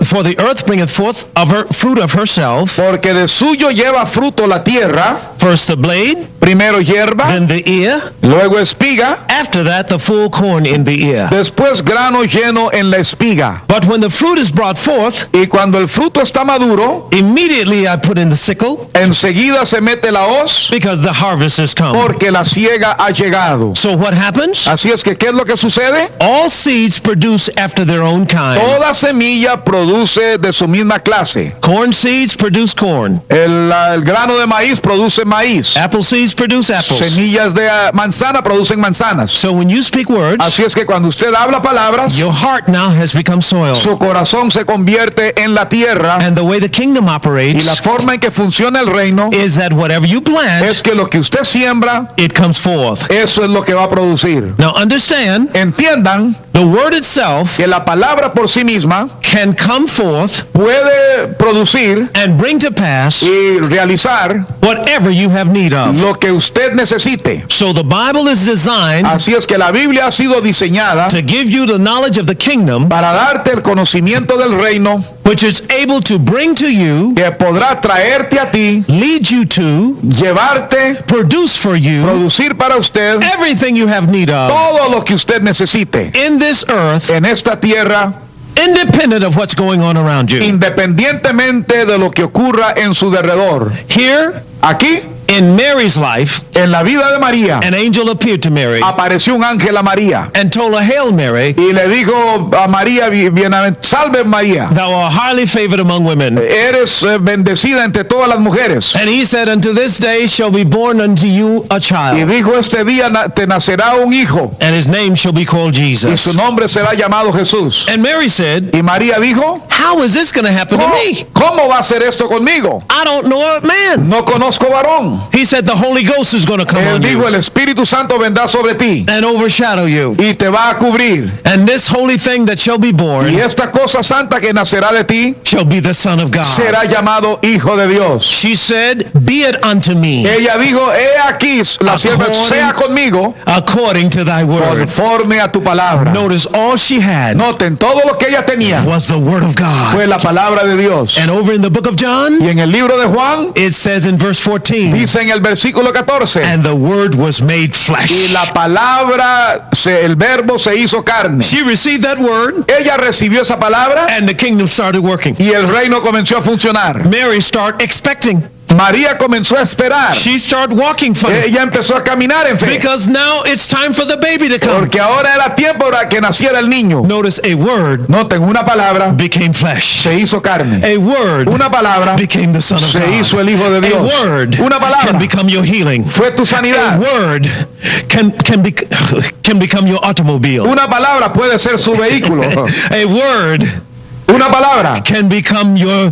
for the earth bringeth forth of her fruit of herself. Porque de suyo lleva fruto la tierra, First the blade, primero hierba, then the ear. luego espiga, After that, the full corn in the ear. después grano lleno en la espiga. But when the fruit is brought forth, Y cuando el fruto está maduro, immediately I put in the sickle, enseguida se mete la hoz, because the harvest is come. porque la siega ha llegado. So what happens? Así es que, ¿qué es lo que sucede? All seeds produce after their own kind. Toda semilla produce de su misma clase. Corn seeds produce corn. El grano de maíz produce maíz. Apple seeds produce apples. Semillas de manzana producen manzanas. So when you speak words, Así es que cuando usted habla palabras, your heart now has become soil. su corazón se convierte en la tierra. And the way the kingdom Y la operates forma en que funciona el reino is that whatever you plant, es que lo que usted siembra, it comes forth. eso es lo que va a producir. Now understand, Entiendan the word itself que la palabra por sí misma can come forth puede producir and bring to pass y realizar whatever you have need of. lo que usted necesite. So the Bible is designed Así es que la Biblia ha sido diseñada to give you the knowledge of the kingdom, para darte el conocimiento del reino which is able to bring to you, que podrá traerte a ti, lead you to, llevarte, produce for you producir para usted everything you have need of todo lo que usted necesite in this earth, en esta tierra, independent of what's going on around you. independientemente de lo que ocurra en su derredor. Here, Aquí, in Mary's life, en la vida de María, an angel appeared to Mary apareció un ángel a María and told her, Hail Mary, y le dijo a María, salve María, thou art highly favored among women. eres bendecida entre todas las mujeres. And he said, Unto this day shall be born unto you a Y child, dijo, este día te nacerá un hijo and his name shall be called y su Jesus. nombre será llamado Jesús. And Mary said, Y María dijo, How is this going to happen to me? ¿cómo va a ser esto conmigo? I don't know a man. No conozco varón. He said, The Holy Ghost is going to come Él on dijo, you el Espíritu Santo vendrá sobre ti and overshadow you. y te va a cubrir. And this holy thing that shall be Y born esta cosa santa que nacerá de ti shall be the Son of God. será llamado Hijo de Dios. She said, Be it unto me Ella dijo, he aquí, la sierva, sea conmigo according to thy word. conforme a tu palabra. Notice all she had Noten, todo lo que ella tenía was the word of God. fue la palabra de Dios. And over in the book of John, Y en el libro de Juan, it says in verse 14, dice en el versículo 14, and the word was made y flesh. la palabra, el verbo se hizo carne. She received that word, Ella recibió esa palabra and the kingdom started working. y el reino comenzó a funcionar. Mary started expecting. María comenzó a esperar. She started walking funny Ella empezó a caminar en fe. because now it's time for the baby to come. Porque ahora era tiempo para que naciera el niño. Notice a word Noten, una palabra became flesh. se hizo carne. A word Una palabra became the Son of se hizo God. el Hijo de A Dios. word Una can palabra become your healing. fue tu A sanidad. word can become your automobile. Una palabra puede ser su vehículo. A word Una palabra can become your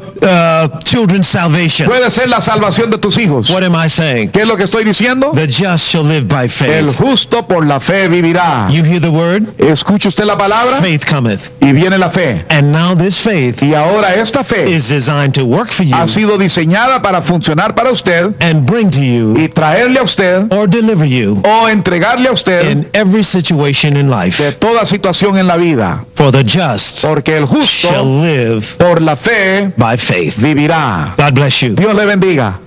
children's salvation. puede ser la salvación de tus hijos. What am I saying? ¿Qué es lo que estoy diciendo? The just shall live by El faith. justo por la fe vivirá. You hear the word? Escucha usted la palabra Faith cometh. y viene la fe. And now this faith Y ahora esta fe is designed to work for you ha sido diseñada para funcionar para usted and bring to you y traerle a usted or deliver you o entregarle a usted in every situation in life. de toda situación en la vida. For the just Porque el shall justo live por la fe by faith. vivirá. God bless you. Dios le bendiga.